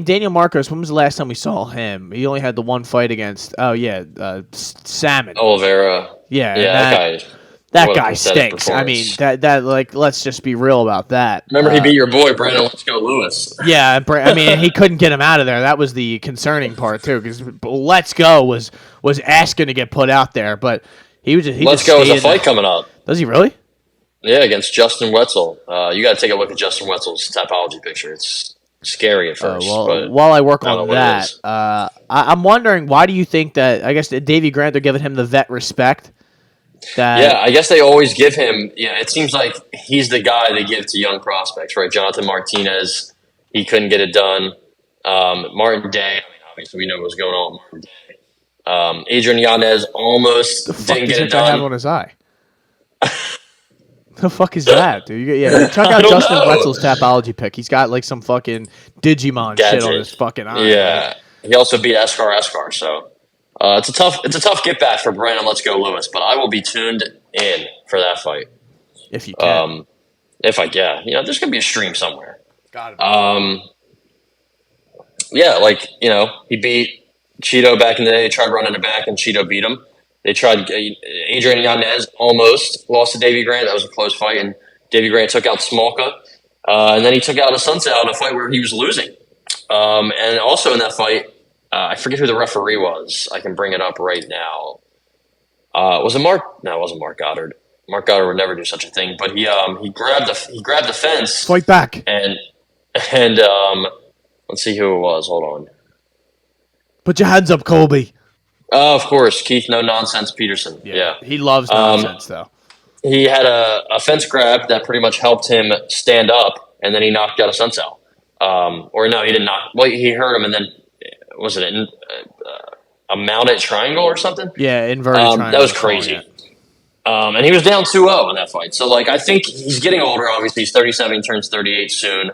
Speaker 2: Daniel Marcos, when was the last time we saw him? He only had the one fight against... Salmon.
Speaker 3: Oliveira.
Speaker 2: Yeah, that guy stinks. I mean, that let's just be real about that.
Speaker 3: Remember, he beat your boy Brandon Let's Go Lewis.
Speaker 2: Yeah, I mean, he couldn't get him out of there. That was the concerning part too, because Let's Go was asking to get put out there, but he was just.
Speaker 3: Let's Go is a fight coming up.
Speaker 2: Does he really?
Speaker 3: Yeah, against Justin Wetzel. You got to take a look at Justin Wetzel's topology picture. It's scary at first. But
Speaker 2: while I work on that, I'm wondering, why do you think that? I guess Davy Grant, they're giving him the vet respect.
Speaker 3: Yeah, I guess they always give him. Yeah, it seems like he's the guy they give to young prospects, right? Jonathan Martinez, he couldn't get it done. Martin Day, obviously we know what's going on with Martin Day. Adrian Yanez almost didn't get it done.
Speaker 2: Have on his eye? The fuck is that, dude? Check out Justin Wetzel's Tapology pick. He's got like some fucking Digimon shit on his fucking eye.
Speaker 3: Yeah,
Speaker 2: right?
Speaker 3: He also beat Eskar. So it's a tough get back for Brandon Let's Go Lewis. But I will be tuned in for that fight
Speaker 2: if you can.
Speaker 3: There's gonna be a stream somewhere.
Speaker 2: Got it.
Speaker 3: He beat Cheeto back in the day. He tried running it back, and Cheeto beat him. They tried. Adrian Yanez almost lost to Davey Grant. That was a close fight, and Davey Grant took out Smolka, and then he took out Asuncao in a fight where he was losing. And also in that fight, I forget who the referee was. I can bring it up right now. Was it Mark? No, it wasn't Mark Goddard. Mark Goddard would never do such a thing. But he grabbed the fence.
Speaker 2: Fight back.
Speaker 3: And let's see who it was. Hold on.
Speaker 2: Put your hands up, Colby.
Speaker 3: Oh, of course, Keith No Nonsense Peterson. Yeah.
Speaker 2: He loves nonsense, though.
Speaker 3: He had a fence grab that pretty much helped him stand up, and then he knocked out Asuncao. Or no, he didn't knock. Well, he hurt him, and then was it a mounted triangle or something?
Speaker 2: Yeah, inverted triangle.
Speaker 3: That was crazy. And he was down 2-0 in that fight. So, I think he's getting older. Obviously, he's 37, he turns 38 soon.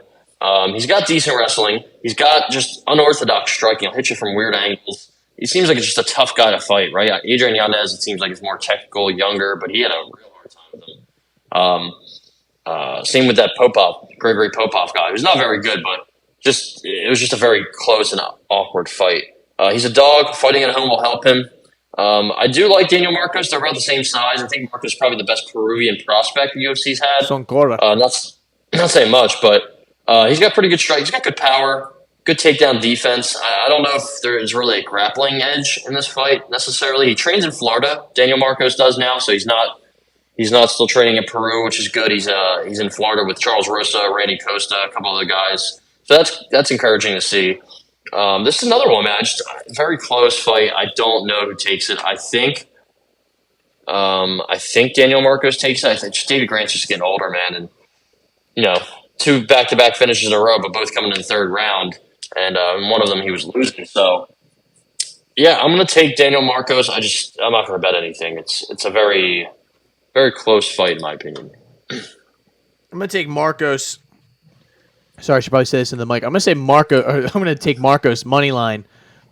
Speaker 3: He's got decent wrestling. He's got just unorthodox striking. He'll hit you from weird angles. He seems like it's just a tough guy to fight, right? Adrian Yanez, it seems like he's more technical, younger, but he had a real hard time with him. Same with that Gregory Popov guy, who's not very good, but it was just a very close and awkward fight. He's a dog. Fighting at home will help him. I do like Daniel Marcos. They're about the same size. I think Marcos is probably the best Peruvian prospect the UFC's had. Not saying much, but he's got pretty good strike. He's got good power. Good takedown defense. I don't know if there is really a grappling edge in this fight necessarily. He trains in Florida. Daniel Marcos does now, so he's not still training in Peru, which is good. He's in Florida with Charles Rosa, Randy Costa, a couple other guys. So that's encouraging to see. This is another one, man. Just a very close fight. I don't know who takes it. I think Daniel Marcos takes it. I think David Grant's just getting older, man, and 2 back-to-back finishes in a row, but both coming in the third round. And one of them he was losing. So, yeah, I'm going to take Daniel Marcos. I'm not going to bet anything. It's a very, very close fight, in my opinion.
Speaker 2: I'm going to take Marcos. Sorry, I should probably say this in the mic. I'm going to say I'm going to take Marcos money line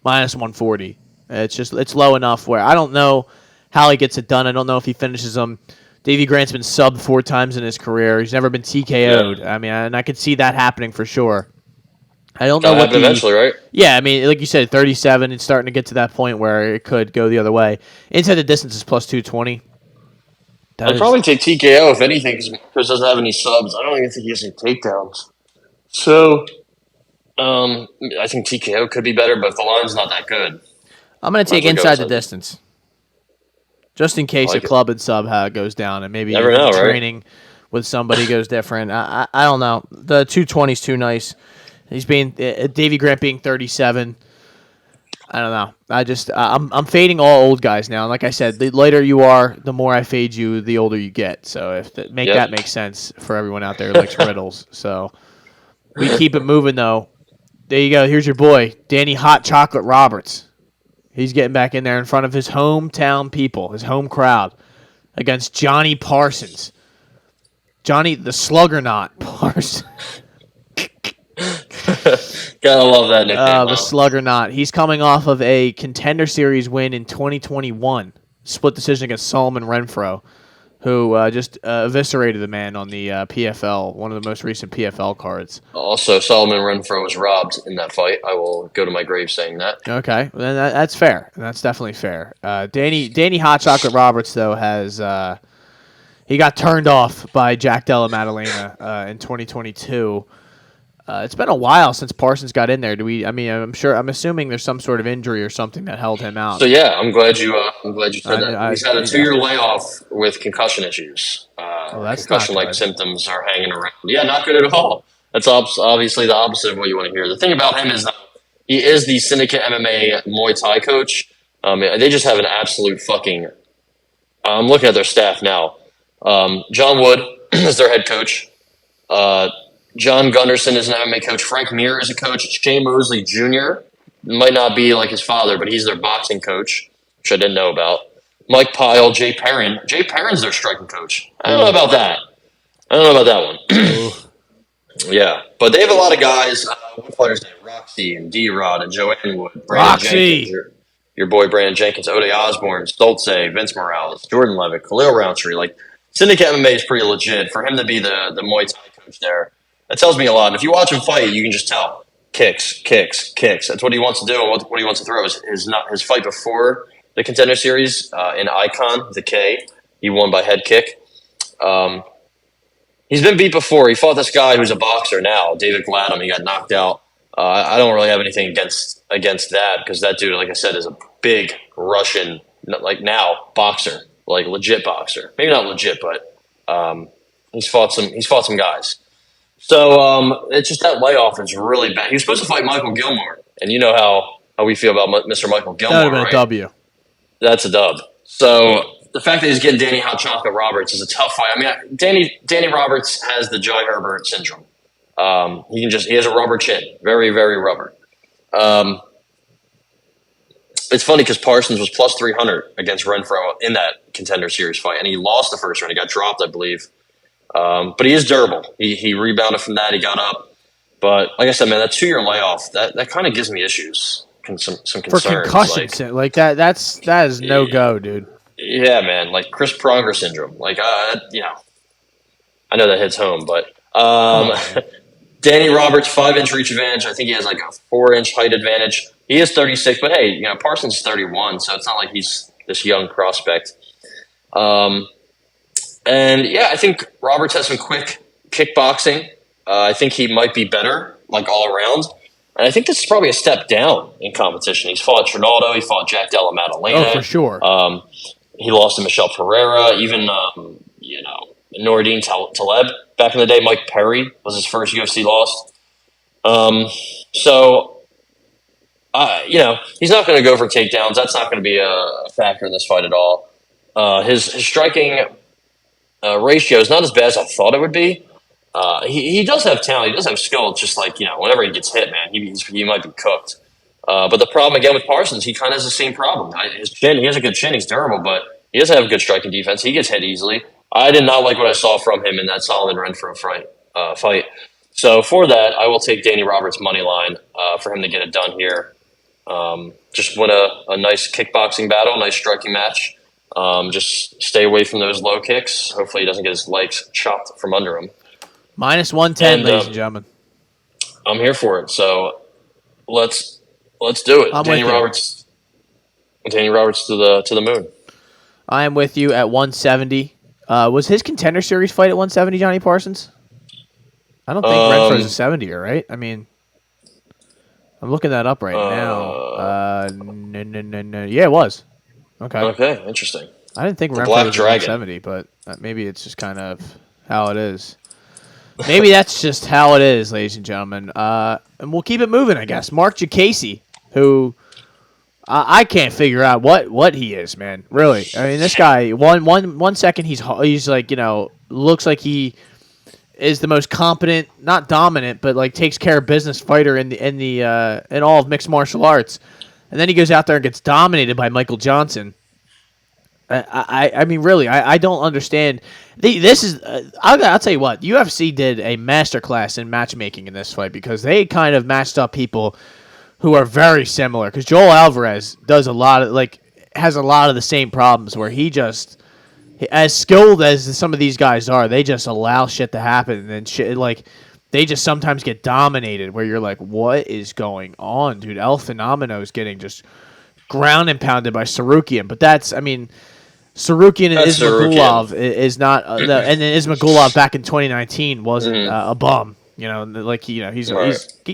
Speaker 2: minus 140. It's low enough where I don't know how he gets it done. I don't know if he finishes them. Davey Grant's been subbed 4 times in his career. He's never been TKO'd. Yeah. I mean, and I could see that happening for sure. I don't know what
Speaker 3: eventually, right?
Speaker 2: Yeah, I mean, like you said, 37. It's starting to get to that point where it could go the other way. Inside the distance is plus 220.
Speaker 3: I'd probably take TKO if anything, because Marcos doesn't have any subs. I don't even think he has any takedowns. So, I think TKO could be better, but the line's not that good.
Speaker 2: I'm going to take inside the distance, just in case a club and sub goes down, and maybe training with somebody goes different. I don't know. The 220 is too nice. He's being Davey Grant being 37. I don't know. I'm fading all old guys now. Like I said, the later you are, the more I fade you, the older you get. So that makes sense for everyone out there who likes riddles. So we keep it moving though. There you go. Here's your boy, Danny Hot Chocolate Roberts. He's getting back in there in front of his hometown people, his home crowd, against Johnny Parsons. Johnny the Sluggernaut Parsons.
Speaker 3: Gotta love that nickname.
Speaker 2: The Sluggernaut. He's coming off of a Contender Series win in 2021. Split decision against Solomon Renfro, who just eviscerated the man on the PFL, one of the most recent PFL cards.
Speaker 3: Also, Solomon Renfro was robbed in that fight. I will go to my grave saying that.
Speaker 2: Okay, then that's fair. That's definitely fair. Danny Hot Chocolate Roberts, though, has he got turned off by Jack Della Maddalena in 2022. It's been a while since Parsons got in there. I'm assuming there's some sort of injury or something that held him out.
Speaker 3: So yeah, I'm glad you said that. He's had a 2-year layoff with concussion issues. Concussion-like symptoms are hanging around. Yeah, not good at all. That's obviously the opposite of what you want to hear. The thing about him is that he is the Syndicate MMA Muay Thai coach. They just have an absolute fucking I'm looking at their staff now. John Wood is their head coach. John Gunderson is an MMA coach. Frank Mir is a coach. Shane Mosley Jr. might not be like his father, but he's their boxing coach, which I didn't know about. Mike Pyle, Jay Perrin. Jay Perrin's their striking coach. I don't know about that. One. Yeah, but they have a lot of guys. What fighters? Roxy and D-Rod and Joanne Wood. Brandon Jenkins, your boy Brandon Jenkins, Ode Osborne, Stoltze, Vince Morales, Jordan Levitt, Khalil Roundtree. Like, Syndicate MMA is pretty legit. For him to be the Muay Thai coach there, that tells me a lot. And if you watch him fight, you can just tell. Kicks. That's what he wants to do and what he wants to throw. His fight before the Contender Series in Icon, the K, he won by head kick. He's been beat before. He fought this guy who's a boxer now, David Gladham. He got knocked out. I don't really have anything against that because that dude, like I said, is a big Russian, like now, boxer, like legit boxer. Maybe not legit, but he's fought some guys. So it's just that layoff is really bad. He was supposed to fight Michael Gilmore, and you know how we feel about Mr. Michael Gilmore.
Speaker 2: That would have been a W.
Speaker 3: That's a dub. So the fact that he's getting Danny Hot Chocolate Roberts is a tough fight. I mean, Danny Roberts has the Jai Herbert syndrome. He has a rubber chin, very, very rubber. It's funny because Parsons was plus 300 against Renfro in that Contender Series fight, and he lost the first round. He got dropped, I believe. But he is durable. He rebounded from that. He got up. But like I said, man, that 2-year layoff that kind of gives me issues, some concerns.
Speaker 2: For concussion, like that is no go, dude.
Speaker 3: Yeah, man, like Chris Pronger syndrome. Like, I know that hits home, but Danny Roberts 5-inch reach advantage. I think he has like a 4-inch height advantage. He is 36, but hey, Parsons is 31, so it's not like he's this young prospect. And yeah, I think Roberts has some quick kickboxing. I think he might be better, like all around. And I think this is probably a step down in competition. He's fought Trinaldo. He fought Jack Della Maddalena.
Speaker 2: Oh, for sure.
Speaker 3: He lost to Michelle Pereira. Even, Noureddin Taleb. Back in the day, Mike Perry was his first UFC loss. He's not going to go for takedowns. That's not going to be a factor in this fight at all. His striking ratio is not as bad as I thought it would be. He does have talent. He does have skill. It's just like, whenever he gets hit, man, he might be cooked. But the problem, again, with Parsons, he kind of has the same problem. His chin, he has a good chin. He's durable, but he doesn't have a good striking defense. He gets hit easily. I did not like what I saw from him in that Solomon Renfro fight. So for that, I will take Danny Roberts' money line for him to get it done here. Just win a nice kickboxing battle, nice striking match. Just stay away from those low kicks. Hopefully he doesn't get his legs chopped from under him.
Speaker 2: Minus 110, ladies and gentlemen.
Speaker 3: I'm here for it. So let's do it. Danny Roberts to the moon.
Speaker 2: I am with you at 170. Was his Contender Series fight at 170, Johnny Parsons? I don't think Renfro's a 70er, right? I mean, I'm looking that up right now. No. Yeah, it was. Okay,
Speaker 3: interesting.
Speaker 2: I didn't think Renfro was 170, but maybe it's just kind of how it is. Maybe that's just how it is, ladies and gentlemen. And we'll keep it moving, I guess. Mark Jacasey, who I can't figure out what he is, man. Really, I mean, this guy. One second he's like, looks like he is the most competent, not dominant, but like takes care of business fighter in all of mixed martial arts, and then he goes out there and gets dominated by Michael Johnson. I mean, really, I don't understand. This is I'll tell you what, UFC did a masterclass in matchmaking in this fight because they kind of matched up people who are very similar. Because Joel Alvarez has a lot of the same problems where he just, as skilled as some of these guys are, they just allow shit to happen and then shit like they just sometimes get dominated. Where you're like, what is going on, dude? El Fenomeno is getting just ground and pounded by Sarukian, but Sarukian and Ismagulov is not, and then Ismagulov back in 2019 wasn't a bum. He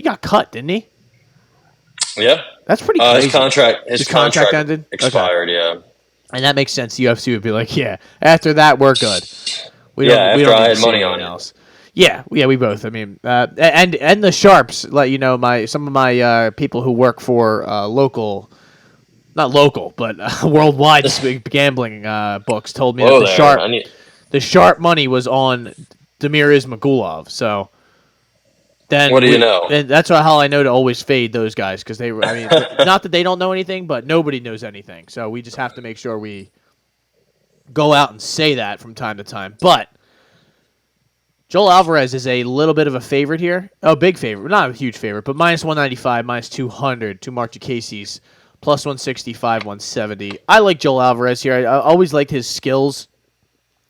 Speaker 2: got cut, didn't he?
Speaker 3: Yeah,
Speaker 2: that's pretty crazy.
Speaker 3: His contract ended, expired. Okay. Yeah,
Speaker 2: and that makes sense. UFC would be like, yeah, after that we're good.
Speaker 3: We don't I had money on else.
Speaker 2: Yeah, we both. I mean, and the sharps, some of my people who work for local not local, but worldwide gambling books told me that the sharp money was on Damir Ismagulov. So then
Speaker 3: what do you know?
Speaker 2: And that's how I know to always fade those guys because not that they don't know anything, but nobody knows anything. So we just have to make sure we go out and say that from time to time. But Joel Alvarez is a little bit of a favorite here. Oh, big favorite. Not a huge favorite, but minus 195, minus 200 to Mark Casey's plus 165, 170. I like Joel Alvarez here. I always liked his skills,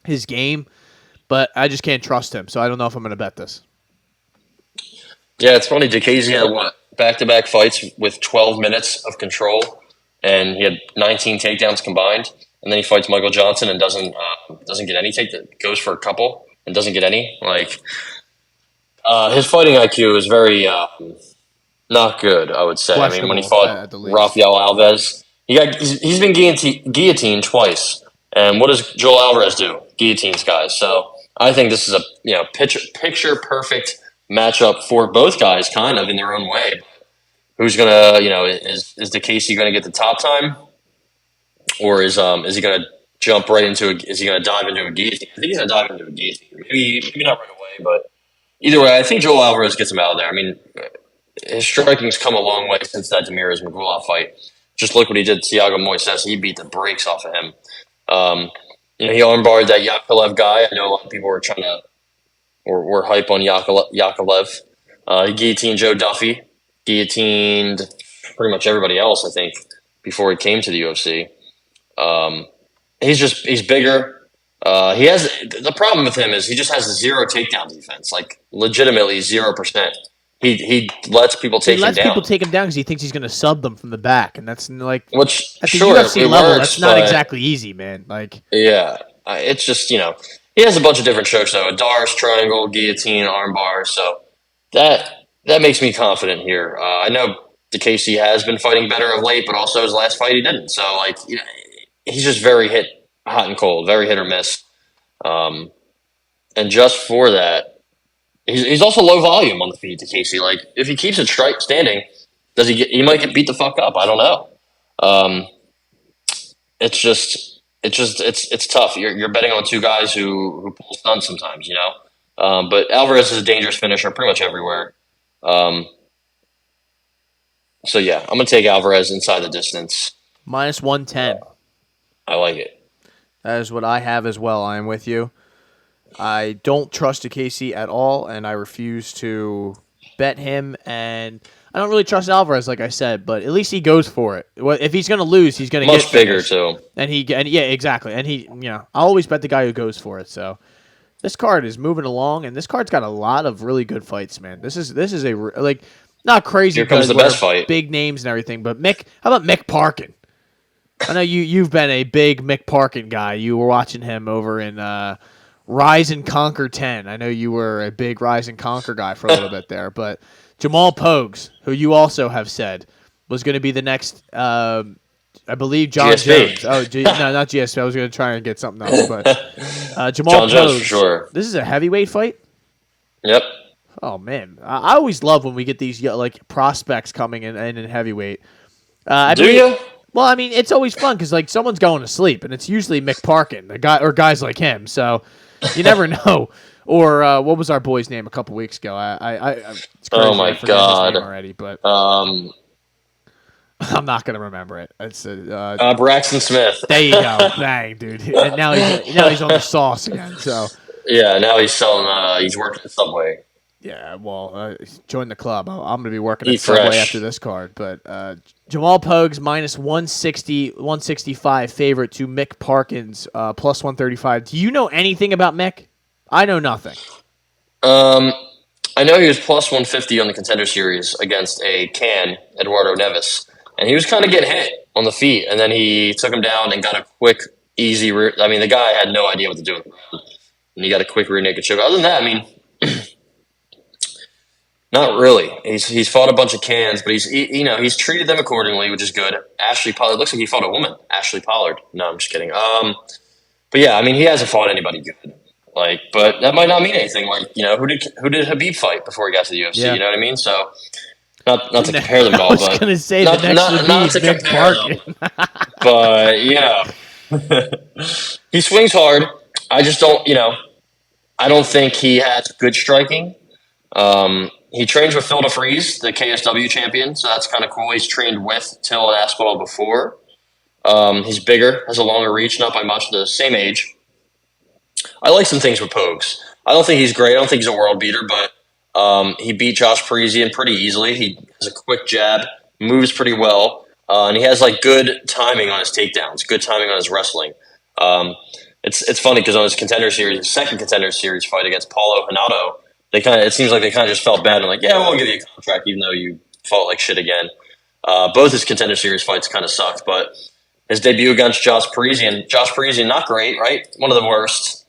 Speaker 2: his game, but I just can't trust him, so I don't know if I'm going to bet this.
Speaker 3: Yeah, it's funny. Casey had back-to-back fights with 12 minutes of control, and he had 19 takedowns combined. And then he fights Michael Johnson and doesn't get any goes for a couple and doesn't get any. His fighting IQ is very not good, I would say. I mean, when he fought Rafael Alves, he's been guillotined twice. And what does Joel Alvarez do? Guillotines guys. So I think this is a picture perfect matchup for both guys, kind of in their own way. Who's gonna is Casey gonna get the top time? Or is he going to jump right into is he going to dive into a guillotine? I think he's going to dive into a guillotine. Maybe not right away, but either way, I think Joel Alvarez gets him out of there. I mean, his striking's come a long way since that Damir Ismagulov fight. Just look what he did to Thiago Moises. He beat the brakes off of him. He armbarred that Yakovlev guy. I know a lot of people were were hype on Yakovlev. He guillotined Joe Duffy. Guillotined pretty much everybody else, I think, before he came to the UFC. He's bigger. The problem with him is he just has a zero takedown defense, like legitimately 0%. He lets people take him down.
Speaker 2: He lets people take him down because he thinks he's going to sub them from the back, and that's like at the
Speaker 3: sure,
Speaker 2: UFC level, that's not exactly easy, man.
Speaker 3: It's just he has a bunch of different strokes though: a Dars triangle, guillotine, armbar. So that makes me confident here. I know Casey has been fighting better of late, but also his last fight he didn't. So he's just very hot and cold, very hit or miss. And just for that, he's also low volume on the feet to Casey. If he keeps it standing, he might get beat the fuck up. I don't know. It's tough. You're betting on two guys who pull stunts sometimes, but Alvarez is a dangerous finisher pretty much everywhere. So yeah, I'm going to take Alvarez inside the distance.
Speaker 2: Minus 110.
Speaker 3: I like it.
Speaker 2: That is what I have as well. I am with you. I don't trust Casey at all, and I refuse to bet him. And I don't really trust Alvarez, like I said, but at least he goes for it. If he's going to lose, he's going to get
Speaker 3: much bigger too.
Speaker 2: And yeah, exactly. And I always bet the guy who goes for it. So this card is moving along, and this card's got a lot of really good fights, man. This is not crazy.
Speaker 3: Here comes the best fight.
Speaker 2: Big names and everything, but how about Mick Parkin? I know you've been a big Mick Parkin guy. You were watching him over in Rise and Conquer 10. I know you were a big Rise and Conquer guy for a little bit there, but Jamal Pogues, who you also have said was going to be the next, I believe, John
Speaker 3: GSP.
Speaker 2: Jones. No, not GSP. I was going to try and get something else, but Jamal
Speaker 3: John
Speaker 2: Pogues.
Speaker 3: Jones for sure.
Speaker 2: This is a heavyweight fight?
Speaker 3: Yep.
Speaker 2: Oh, man. I always love when we get these prospects coming in heavyweight.
Speaker 3: Do you?
Speaker 2: Well, I mean, it's always fun because someone's going to sleep, and it's usually Mick Parkin, the guy or guys like him. So you never know. Or what was our boy's name a couple weeks ago? It's crazy.
Speaker 3: Oh my God!
Speaker 2: His name already, but I'm not gonna remember it. It's
Speaker 3: Braxton Smith.
Speaker 2: There you go. Dang, dude. And now he's on the sauce again. So
Speaker 3: yeah, now he's selling. He's working at Subway.
Speaker 2: Yeah, well, join the club. I'm going to be working
Speaker 3: Eat
Speaker 2: at Subway
Speaker 3: fresh.
Speaker 2: after this card. But Jamal Pogues minus 160, 165 favorite to Mick Parkins plus 135. Do you know anything about Mick? I know nothing.
Speaker 3: I know he was plus 150 on the Contender Series against Eduardo Neves, and he was kind of getting hit on the feet, and then he took him down and got a quick, easy rear. I mean, the guy had no idea what to do with the ground, and he got a quick rear naked choke. Other than that, I mean, not really. He's fought a bunch of cans, but he's treated them accordingly, which is good. Ashley Pollard, looks like he fought a woman. Ashley Pollard. No, I'm just kidding. But yeah, I mean, he hasn't fought anybody good. But that might not mean anything. Who did Habib fight before he got to the UFC?
Speaker 2: Yeah.
Speaker 3: You know what I mean? So Not to compare them at all,
Speaker 2: I was
Speaker 3: but
Speaker 2: going to say
Speaker 3: not,
Speaker 2: the next
Speaker 3: not,
Speaker 2: would
Speaker 3: not
Speaker 2: be
Speaker 3: to
Speaker 2: Mick
Speaker 3: compare them. But, he swings hard. I just don't, I don't think he has good striking. He trains with Phil DeFries, the KSW champion, so that's kind of cool. He's trained with Till and Aspinall before. He's bigger, has a longer reach, not by much, the same age. I like some things with Pogues. I don't think he's great. I don't think he's a world beater, but he beat Josh Parisian pretty easily. He has a quick jab, moves pretty well, and he has good timing on his takedowns, good timing on his wrestling. It's funny because on his second contender series fight against Paulo Hanato, it seems like they kind of just felt bad and we'll give you a contract even though you fought like shit again. Both his contender series fights kind of sucked, but his debut against Josh Parisian, not great, right? One of the worst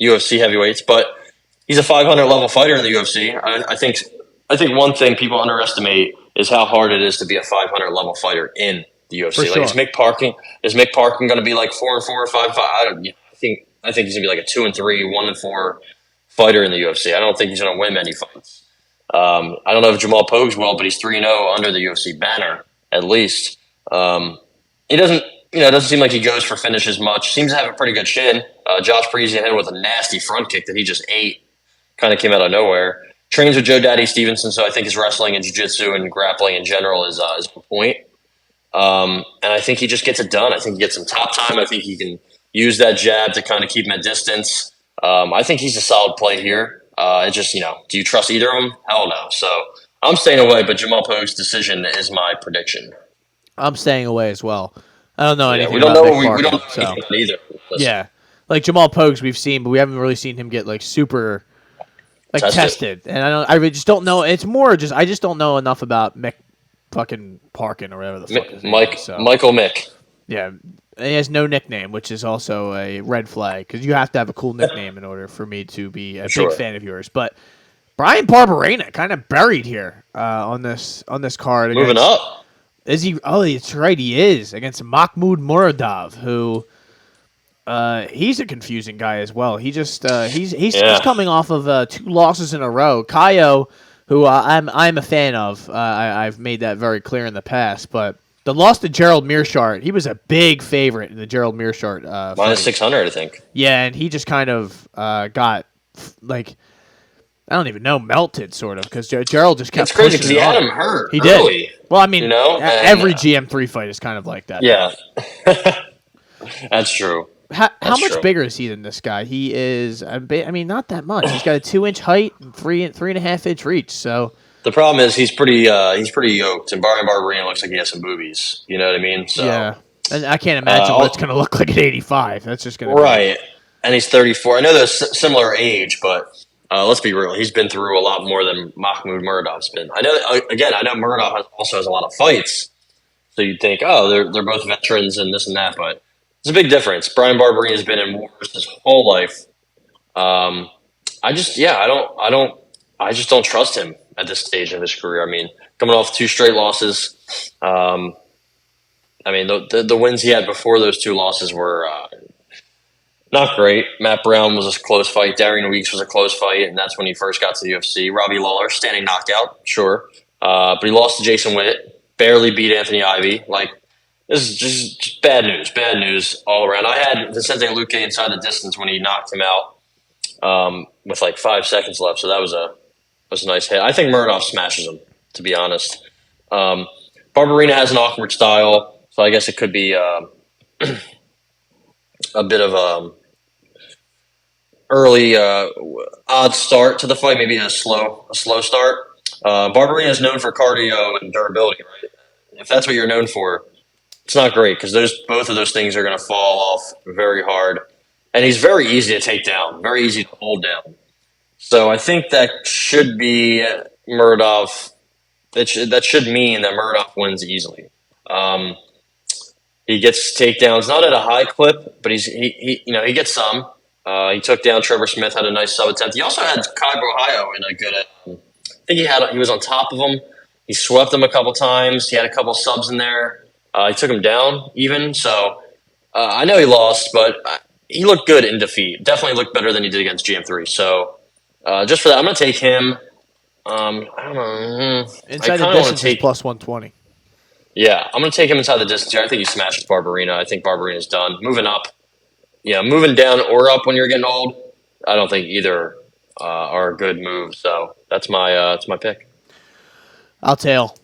Speaker 3: UFC heavyweights, but he's a 500 level fighter in the UFC. I think one thing people underestimate is how hard it is to be a 500 level fighter in the UFC.
Speaker 2: Sure.
Speaker 3: Is Mick Parkin going to be 4-4 or 5-5? I think he's going to be a 2-3, 1-4 fighter in the UFC. I don't think he's going to win many fights. I don't know if Jamal Pogues will, but he's 3-0 under the UFC banner at least. He doesn't seem like he goes for finishes much. Seems to have a pretty good chin. Josh Parisian hit him with a nasty front kick that he just ate. Kind of came out of nowhere. Trains with Joe Daddy Stevenson, so I think his wrestling and jiu-jitsu and grappling in general is on point. And I think he just gets it done. I think he gets some top time. I think he can use that jab to kind of keep him at distance. I think he's a solid play here. It just, do you trust either of them? Hell no. So I'm staying away, but Jamal Pogues' decision is my prediction.
Speaker 2: I'm staying away as well. I don't know anything.
Speaker 3: We don't
Speaker 2: about
Speaker 3: know.
Speaker 2: Mick
Speaker 3: We don't
Speaker 2: Parkin,
Speaker 3: know anything either.
Speaker 2: Yeah, Jamal Pogues we've seen, but we haven't really seen him get super tested. And I just don't know. It's more just I just don't know enough about Mick fucking Parkin or whatever the fuck his name is. So.
Speaker 3: Michael Mick.
Speaker 2: Yeah, he has no nickname, which is also a red flag because you have to have a cool nickname in order for me to be a big fan of yours. But Brian Barberena kind of buried here on this card.
Speaker 3: Moving up.
Speaker 2: Is he? Oh, that's right. He is against Mahmoud Muradov, who he's a confusing guy as well. He just he's coming off of 2 losses in a row. Kaio, who I'm a fan of. I've made that very clear in the past. But the loss to Gerald Meerschaert, he was a big favorite in the Gerald Meerschaert
Speaker 3: minus 600, I think.
Speaker 2: Yeah, and he just kind of got I don't even know, melted sort of, because Gerald just kept pushing. It's crazy because
Speaker 3: he had him hurt.
Speaker 2: He
Speaker 3: early,
Speaker 2: did. Well, I mean, every GM3 fight is kind of like that.
Speaker 3: Yeah, that's true.
Speaker 2: How much bigger is he than this guy? He is, not that much. He's got a 2-inch height and 3.5-inch reach. So
Speaker 3: the problem is he's pretty yoked, and Brian Barberena looks like he has some boobies. You know what I mean? So
Speaker 2: yeah, and I can't imagine what it's going to look like at 85. That's just going to
Speaker 3: right. And he's 34. I know they're similar age, but. Let's be real. He's been through a lot more than Mahmoud Muradov's been. I know Muradov also has a lot of fights, so you'd think, they're both veterans and this and that, but it's a big difference. Brian Barberena has been in wars his whole life. I just don't trust him at this stage of his career. I mean, coming off 2 straight losses. The wins he had before those 2 losses were. Not great. Matt Brown was a close fight. Darian Weeks was a close fight, and that's when he first got to the UFC. Robbie Lawler, standing knockout, sure. But he lost to Jason Witt, barely beat Anthony Ivy. This is just bad news. Bad news all around. I had Vicente Luque inside the distance when he knocked him out with 5 seconds left, so that was a nice hit. I think Muradov smashes him, to be honest. Barberena has an awkward style, so I guess it could be a bit of early odd start to the fight, maybe a slow start. Barberena is known for cardio and durability, right? If that's what you're known for, it's not great because both of those things are going to fall off very hard. And he's very easy to take down, very easy to hold down. So I think that should be Muradov. That should mean that Muradov wins easily. He gets takedowns, not at a high clip, but he gets some. He took down Trevor Smith, had a nice sub attempt. He also had Kai Ohio in a good. I think he was on top of him. He swept him a couple times. He had a couple subs in there. He took him down even. So I know he lost, but he looked good in defeat. Definitely looked better than he did against GM3. So just for that, I'm going to take him. I don't know.
Speaker 2: Inside the distance is plus 120.
Speaker 3: Yeah, I'm going to take him inside the distance here. I think he smashes Barberena. I think Barberena's done. Moving up. Yeah, moving down or up when you're getting old, I don't think either are a good move. So that's my
Speaker 2: I'll tail.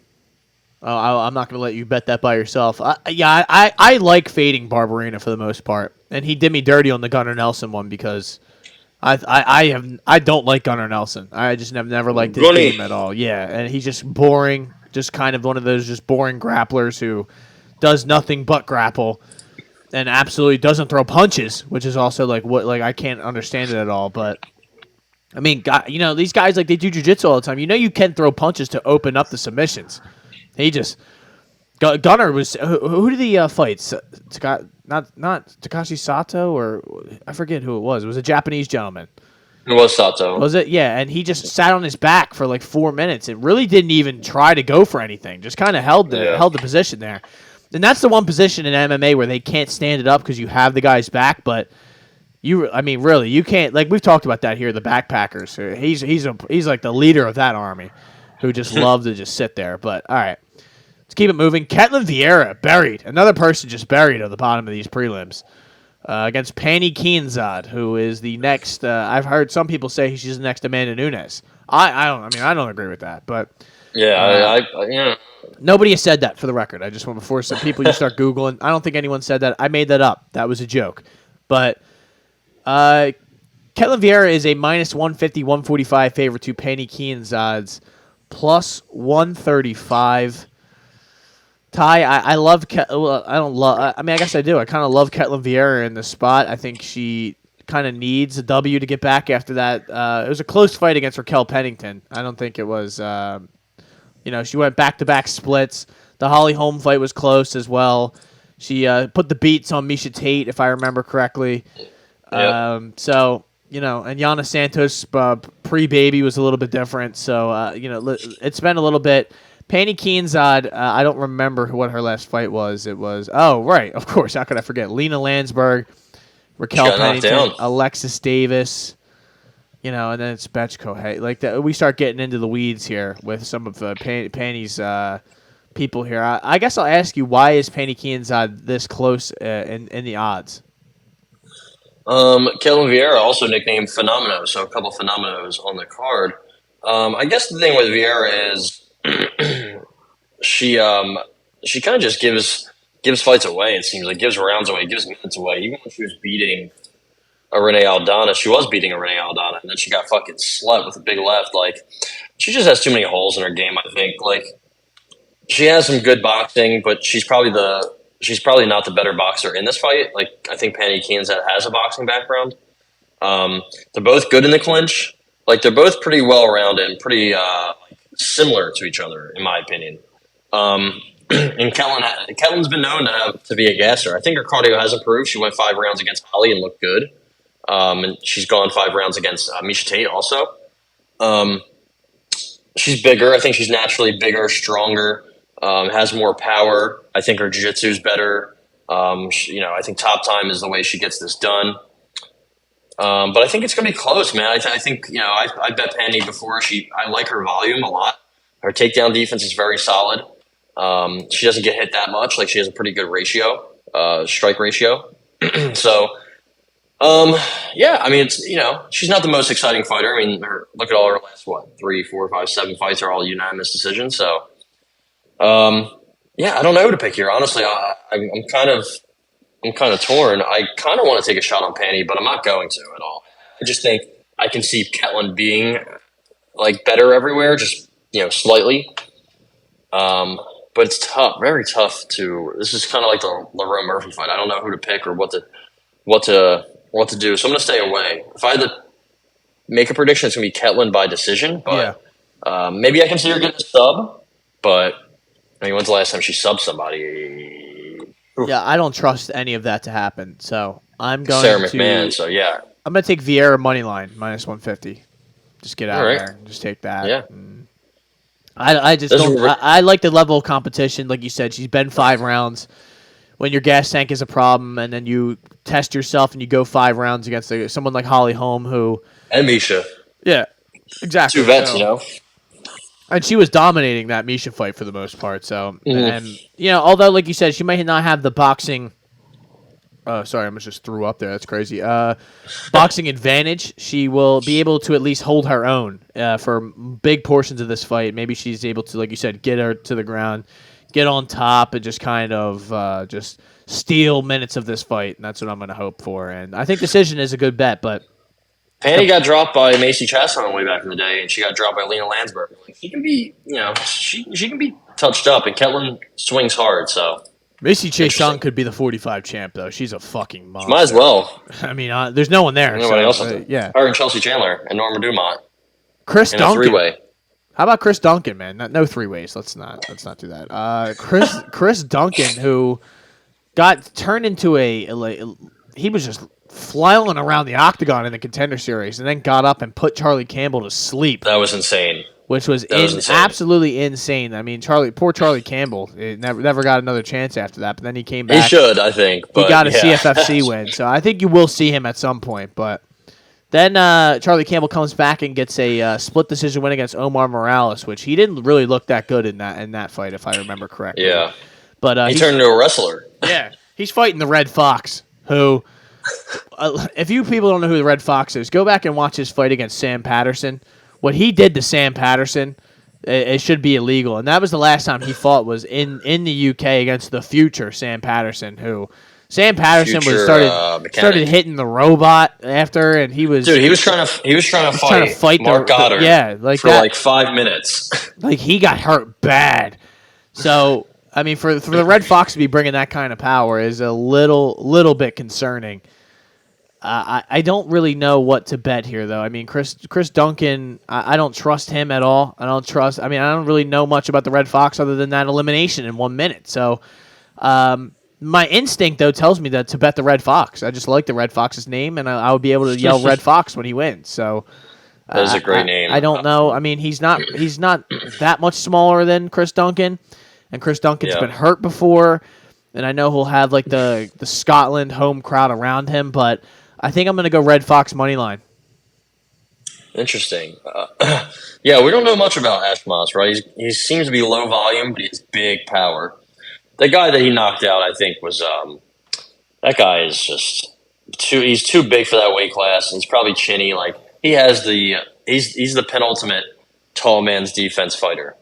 Speaker 2: I'm not going to let you bet that by yourself. I like fading Barberena for the most part, and he did me dirty on the Gunnar Nelson one because I don't like Gunnar Nelson. I just have never liked his game at all. Yeah, and he's just boring, just kind of one of those just boring grapplers who does nothing but grapple and absolutely doesn't throw punches, which is also I can't understand it at all. But I mean, these guys they do jiu-jitsu all the time. You can throw punches to open up the submissions. He just Gunnar was who did he fight? Not Takashi Sato, or I forget who it was. It was a Japanese gentleman.
Speaker 3: It was Sato.
Speaker 2: Was it? Yeah, and he just sat on his back for 4 minutes. It really didn't even try to go for anything. Just kind of held the position there. And that's the one position in MMA where they can't stand it up because you have the guy's back, but really, you can't. We've talked about that here, the backpackers. He's like the leader of that army, who just love to just sit there. But all right. Let's keep it moving. Ketlin Vieira, buried. Another person just buried at the bottom of these prelims against Pani Kianzad, who is the next. I've heard some people say she's the next Amanda Nunes. I don't agree with that, but
Speaker 3: yeah,
Speaker 2: nobody has said that for the record. I just want before some people you start Googling. I don't think anyone said that. I made that up. That was a joke. But Ketlin Vieira is a minus 150, 145 favorite to Pani Kianzad's plus 135. Ty, I love. I don't love. I mean, I guess I do. I kind of love Ketlin Vieira in this spot. I think she kind of needs a W to get back after that. It was a close fight against Raquel Pennington. I don't think it was. She went back-to-back splits. The Holly Holm fight was close as well. She put the beats on Miesha Tate, if I remember correctly.
Speaker 3: Yep.
Speaker 2: And Yana Santos pre-baby was a little bit different. So it's been a little bit. Pani Kianzad, I don't remember what her last fight was. It was, of course, how could I forget? Lena Landsberg, Raquel Pennington, Alexis Davis, and then it's Betchko. Hey, we start getting into the weeds here with some of Pani's people here. I guess I'll ask you, why is Pani Kianzad this close in the odds?
Speaker 3: Ketlin Vieira, also nicknamed Phenomeno, so a couple Phenomenos on the card. I guess the thing with Vieira is she kind of just gives fights away. It seems like gives rounds away, gives minutes away. Even when she was beating a Renee Aldana, and then she got fucking slept with a big left. She just has too many holes in her game. I think she has some good boxing, but she's probably not the better boxer in this fight. I think Pani Kianzad has a boxing background. They're both good in the clinch. They're both pretty well rounded and pretty similar to each other, in my opinion. And Ketlin's been known to be a gasser. I think her cardio has improved. She went 5 rounds against Holly and looked good. And she's gone 5 rounds against Miesha Tate also. She's bigger. I think she's naturally bigger, stronger, has more power. I think her jiu-jitsu is better. I think top time is the way she gets this done. But I think it's going to be close, man. I think, I bet Pani before. I like her volume a lot. Her takedown defense is very solid. She doesn't get hit that much. She has a pretty good ratio, strike ratio. So, it's, she's not the most exciting fighter. I mean, look at all her last, 3, 4, 5, 7 fights are all unanimous decisions. So, I don't know who to pick here. Honestly, I'm kind of torn. I kind of want to take a shot on Pani, but I'm not going to at all. I just think I can see Ketlin being better everywhere, just slightly. But it's tough, very tough to. This is kind of like the Lerone Murphy fight. I don't know who to pick or what to do. So I'm gonna stay away. If I had to make a prediction, it's gonna be Ketlin by decision. But maybe I can see her get a sub. But when's the last time she subbed somebody?
Speaker 2: Yeah, I don't trust any of that to happen. So I'm going
Speaker 3: Sarah McMahon. So yeah,
Speaker 2: I'm gonna take Vieira money line minus 150. Just get out of there and just take that.
Speaker 3: Yeah.
Speaker 2: I just don't. I like the level of competition. Like you said, she's been 5 rounds. When your gas tank is a problem, and then you test yourself and you go 5 rounds against someone like Holly Holm, and Miesha. Yeah, exactly.
Speaker 3: 2 vets,
Speaker 2: And she was dominating that Misha fight for the most part. So, and although like you said, she might not have the boxing. Sorry, I just threw up there. That's crazy. Boxing advantage. She will be able to at least hold her own for big portions of this fight. Maybe she's able to, like you said, get her to the ground, get on top, and just kind of just steal minutes of this fight. And that's what I'm going to hope for. And I think decision is a good bet, but
Speaker 3: Panny got dropped by Macy Chasson way back in the day, and she got dropped by Lena Landsberg. Like, she can be, she can be touched up, and Ketlin swings hard, so.
Speaker 2: Macy Chasson could be the 45 champ, though. She's a fucking monster.
Speaker 3: Might as well.
Speaker 2: I mean, there's no one there.
Speaker 3: Nobody else.
Speaker 2: Yeah.
Speaker 3: Her and Chelsea Chandler and Norma Dumont.
Speaker 2: Chris
Speaker 3: in
Speaker 2: Duncan.
Speaker 3: A three-way.
Speaker 2: How about Chris Duncan, man? No three ways. Let's not do that. Chris Duncan, who got turned into he was just flailing around the octagon in the Contender Series, and then got up and put Charlie Campbell to sleep.
Speaker 3: That was insane.
Speaker 2: Which was absolutely insane. I mean, poor Charlie Campbell, never got another chance after that. But then he came back.
Speaker 3: He should, I think. But
Speaker 2: he got a CFFC win, so I think you will see him at some point. But then Charlie Campbell comes back and gets a split decision win against Omar Morales, which he didn't really look that good in that fight, if I remember correctly.
Speaker 3: Yeah,
Speaker 2: but
Speaker 3: he turned into a wrestler.
Speaker 2: Yeah, he's fighting the Red Fox, who, if you people don't know who the Red Fox is, go back and watch his fight against Sam Patterson. What he did to Sam Patterson, it should be illegal. And that was the last time he fought was in the UK against the future Sam Patterson, who Sam Patterson started hitting the robot after, and he was
Speaker 3: trying to fight Mark Goddard for 5 minutes.
Speaker 2: Like, he got hurt bad. So, I mean, for the Red Fox to be bringing that kind of power is a little bit concerning. I don't really know what to bet here, though. I mean, Chris Duncan, I don't trust him at all. I don't really know much about the Red Fox other than that elimination in 1 minute. So, my instinct, though, tells me to bet the Red Fox. I just like the Red Fox's name, and I would be able to yell Red Fox when he wins. So,
Speaker 3: that is a great name.
Speaker 2: I don't know. I mean, he's not that much smaller than Chris Duncan, and Chris Duncan's been hurt before, and I know he'll have like the Scotland home crowd around him, but I think I'm going to go Red Fox money line.
Speaker 3: Interesting. Yeah, we don't know much about Ashmas, right? He seems to be low volume, but he has big power. The guy that he knocked out, I think, was that guy is just he's too big for that weight class. He's probably chinny. Like, he has he's the penultimate tall man's defense fighter.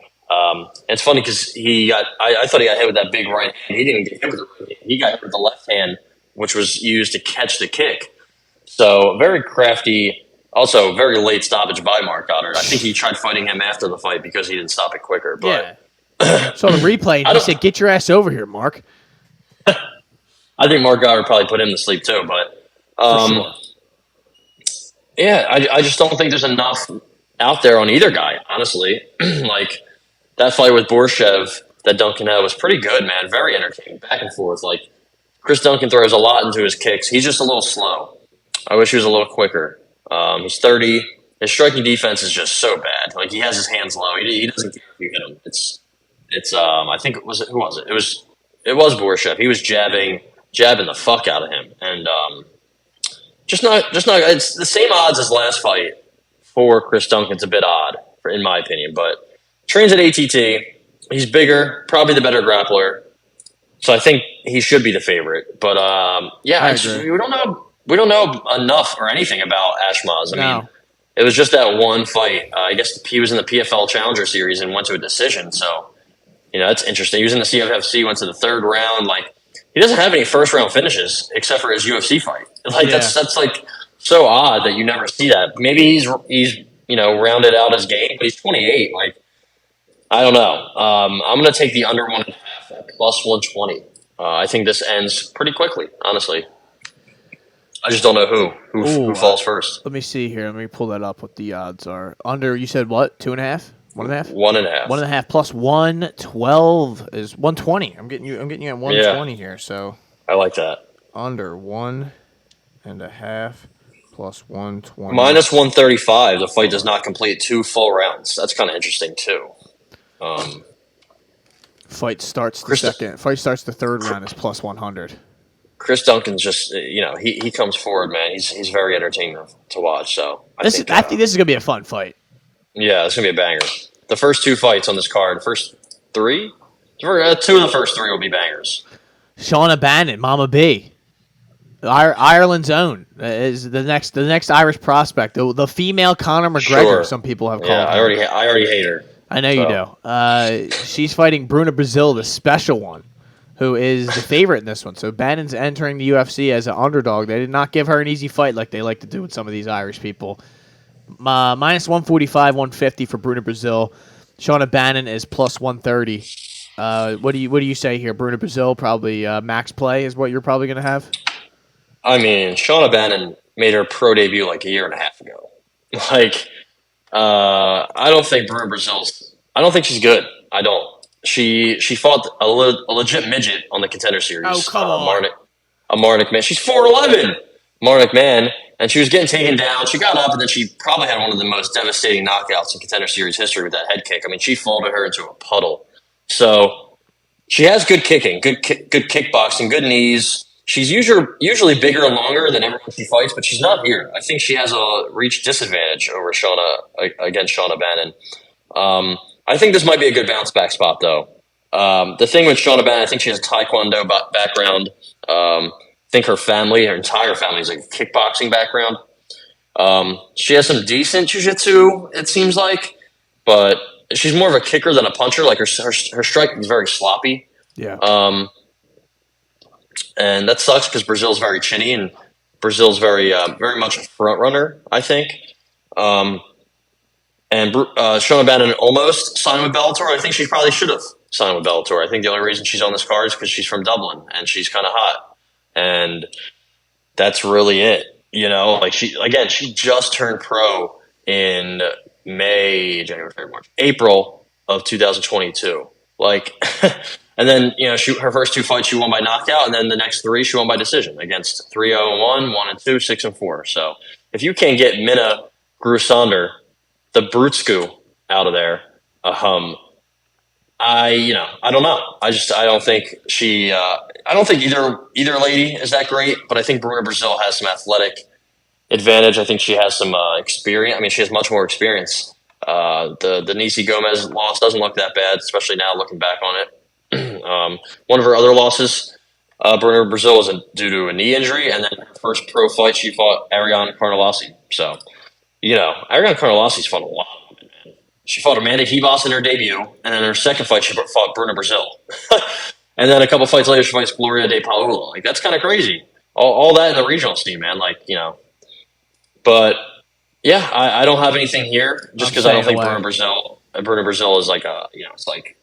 Speaker 3: It's funny because I thought he got hit with that big right hand. He didn't get hit with the right hand. He got hit with the left hand, which was used to catch the kick. So, very crafty, also very late stoppage by Mark Goddard. I think he tried fighting him after the fight because he didn't stop it quicker. But
Speaker 2: so the replay, and he said, "Get your ass over here, Mark."
Speaker 3: I think Mark Goddard probably put him to sleep too. But
Speaker 2: sure.
Speaker 3: Yeah, I just don't think there's enough out there on either guy, honestly. Like, that fight with Borshev that Duncan had was pretty good, man. Very entertaining, back and forth. Like, Chris Duncan throws a lot into his kicks. He's just a little slow. I wish he was a little quicker. He's 30. His striking defense is just so bad. Like, he has his hands low. He doesn't care if you hit him. It's I think who was it? It was Borshev. He was jabbing the fuck out of him, and just not. It's the same odds as last fight for Chris Duncan. It's a bit odd, in my opinion, but trains at ATT. He's bigger, probably the better grappler, so I think he should be the favorite. But we don't know. We don't know enough or anything about Ashmas. I mean, it was just that one fight. I guess he was in the PFL Challenger Series and went to a decision. So, that's interesting. He was in the CFFC, went to the third round. Like, he doesn't have any first round finishes except for his UFC fight. Like, that's like so odd that you never see that. Maybe he's rounded out his game, but he's 28. Like, I don't know. I'm going to take the under 1.5 at plus 120. I think this ends pretty quickly, honestly. I just don't know who falls first.
Speaker 2: Let me see here. Let me pull that up. What the odds are under? You said what? 2.5? 1.5?
Speaker 3: 1.5.
Speaker 2: 1.5 plus 112 is 120. I'm getting you at 120 here. So
Speaker 3: I like that.
Speaker 2: Under 1.5 plus 120.
Speaker 3: Minus 135. The fight does not complete 2 full rounds. That's kind of interesting too.
Speaker 2: Fight starts the third round is plus 100.
Speaker 3: Chris Duncan's just, he comes forward, man. He's very entertaining to watch. So I think this
Speaker 2: is going to be a fun fight.
Speaker 3: Yeah, it's going to be a banger. The first two fights on this card, first three, two of the first three will be bangers.
Speaker 2: Shauna Bannon, Mama B. Ireland's own is the next Irish prospect, the female Conor McGregor.
Speaker 3: Sure.
Speaker 2: Some people have called
Speaker 3: her. I already hate her.
Speaker 2: I know you do. She's fighting Bruna Brazil, the special one, who is the favorite in this one. So Bannon's entering the UFC as an underdog. They did not give her an easy fight like they like to do with some of these Irish people. Minus 145, 150 for Bruna Brazil. Shauna Bannon is plus 130. What do you say here? Bruna Brazil probably max play is what you're probably going to have.
Speaker 3: I mean, Shauna Bannon made her pro debut like a year and a half ago. I don't think Bruna Brazil's. I don't think she's good. I don't. She fought a legit midget on the Contender Series.
Speaker 2: Oh, come on.
Speaker 3: Amara McMahon. She's 4'11". Amara McMahon, and she was getting taken down. She got up, and then she probably had one of the most devastating knockouts in Contender Series history with that head kick. I mean, she folded her into a puddle. So she has good kicking, good kickboxing, good knees. She's usually bigger and longer than everyone she fights, but she's not here. I think she has a reach disadvantage over against Shauna Bannon. I think this might be a good bounce back spot, though. The thing with Shauna Bannon, I think she has a Taekwondo background. I think her entire family is like a kickboxing background. She has some decent jiu-jitsu, it seems like, but she's more of a kicker than a puncher. Like her striking is very sloppy.
Speaker 2: Yeah.
Speaker 3: And that sucks because Brazil's very chinny and Brazil's very much a front runner, I think. And Shauna Bannon almost signed with Bellator. I think she probably should have signed with Bellator. I think the only reason she's on this card is because she's from Dublin and she's kind of hot. And that's really it. You know, like she just turned pro in May, January, February, March, April of 2022. Like, and then, you know, her first two fights she won by knockout, and then the next three she won by decision against 3-0-1, 1-2, 6-4. So if you can't get Minna Grusander, the Brutsku, out of there, I don't know. I don't think I don't think either lady is that great, but I think Bruna Brazil has some athletic advantage. I think she has some experience. I mean, she has much more experience. The Nisi Gomez loss doesn't look that bad, especially now looking back on it. One of her other losses, Bruna Brazil, was due to a knee injury, and then her first pro fight she fought Ariane Carnelossi. So, you know, Ariane Carnellossi's fought a lot. She fought Amanda Hebos in her debut, and then her second fight she fought Bruna Brazil. And then a couple fights later she fights Gloria De Paula. Like, that's kind of crazy. All that in the regional scene, man. Like, you know. But, yeah, I don't have anything here just because I don't think Bruna Brazil is like it's like,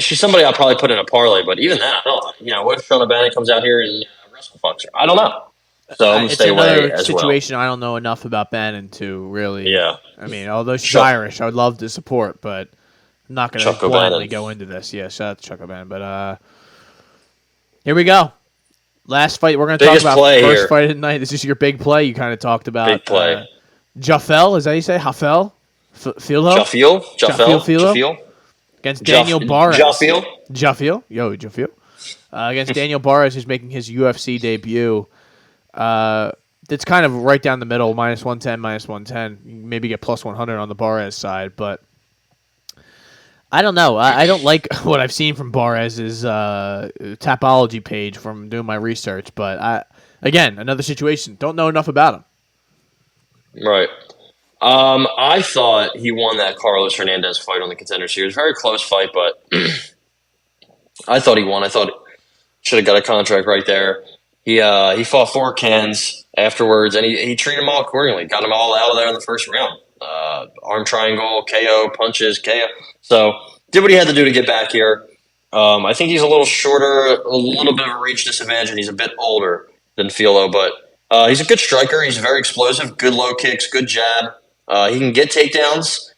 Speaker 3: she's somebody I'll probably put in a parlay, but even that, I don't know. You know, what if Shauna Bannon comes out here and wrestle fucks her? I don't know. So I'm going to stay away as well. It's another
Speaker 2: situation I don't know enough about Bannon to really.
Speaker 3: Yeah.
Speaker 2: I mean, although she's Irish, I would love to support, but I'm not going to blindly go into this. Yeah, shout out to Chuck O'Bannon. But here we go. Last fight we're going to talk about. First fight of the night. This is your big play. You kind of talked about.
Speaker 3: Big play.
Speaker 2: Jaffel, is that how you say? Hafel? Filo?
Speaker 3: Jaffel.
Speaker 2: Against Daniel Barres.
Speaker 3: Jaffel.
Speaker 2: Against Daniel Barres, who's making his UFC debut. It's kind of right down the middle, minus 110, minus 110. You maybe get plus 100 on the Barres side, but I don't know. I don't like what I've seen from Barres' Tapology page from doing my research, but again, another situation. Don't know enough about him.
Speaker 3: Right. I thought he won that Carlos Hernandez fight on the Contender Series. Very close fight, but I thought he won. I thought he should have got a contract right there. He fought 4 cans afterwards, and he treated them all accordingly. Got them all out of there in the first round. Arm triangle, KO, punches, KO. So did what he had to do to get back here. I think he's a little shorter, a little bit of a reach disadvantage, and he's a bit older than Filo, but he's a good striker. He's very explosive, good low kicks, good jab. He can get takedowns.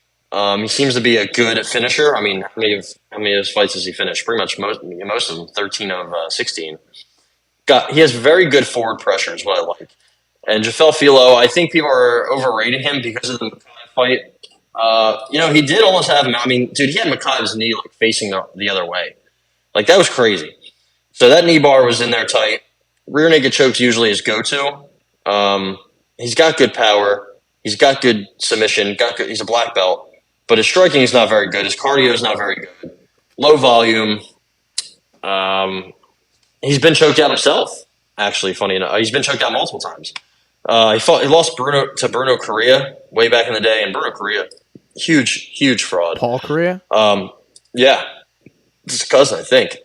Speaker 3: He seems to be a good finisher. I mean, how many of his fights has he finished? Pretty much most of them, 13 of 16. He has very good forward pressure is what I like. And Jaffel Filo, I think people are overrating him because of the Makai fight. He did almost have him. I mean, dude, he had Makai's knee like facing the other way. Like, that was crazy. So that knee bar was in there tight. Rear naked choke's usually his go-to. He's got good power. He's got good submission. He's a black belt. but his striking is not very good. His cardio is not very good. Low volume. He's been choked out himself. Actually, funny enough, he's been choked out multiple times. He lost to Bruno Correa way back in the day, and Bruno Correa, huge fraud.
Speaker 2: Paul Correa?
Speaker 3: Yeah. It's his cousin, I think.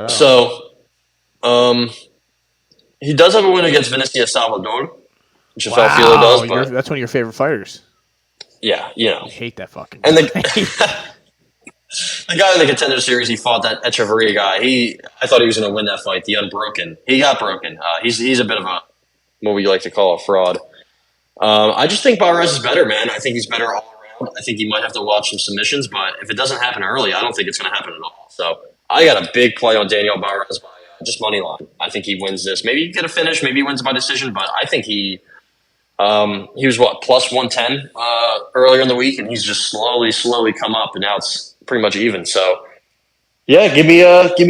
Speaker 3: So, he does have a win against Vinicius Salvador, which Filo does. But
Speaker 2: that's one of your favorite fighters.
Speaker 3: Yeah,
Speaker 2: I hate that fucking
Speaker 3: guy. And the guy in the Contender Series, he fought that Echeverria guy. I thought he was going to win that fight, the Unbroken. He got broken. He's a bit of a, what we like to call a fraud. I just think Barres is better, man. I think he's better all around. I think he might have to watch some submissions, but if it doesn't happen early, I don't think it's going to happen at all. So I got a big play on Daniel Barres by just money line. I think he wins this. Maybe he get a finish. Maybe he wins by decision, but I think he was plus 110 earlier in the week, and he's just slowly come up, and now it's pretty much even. So yeah, give me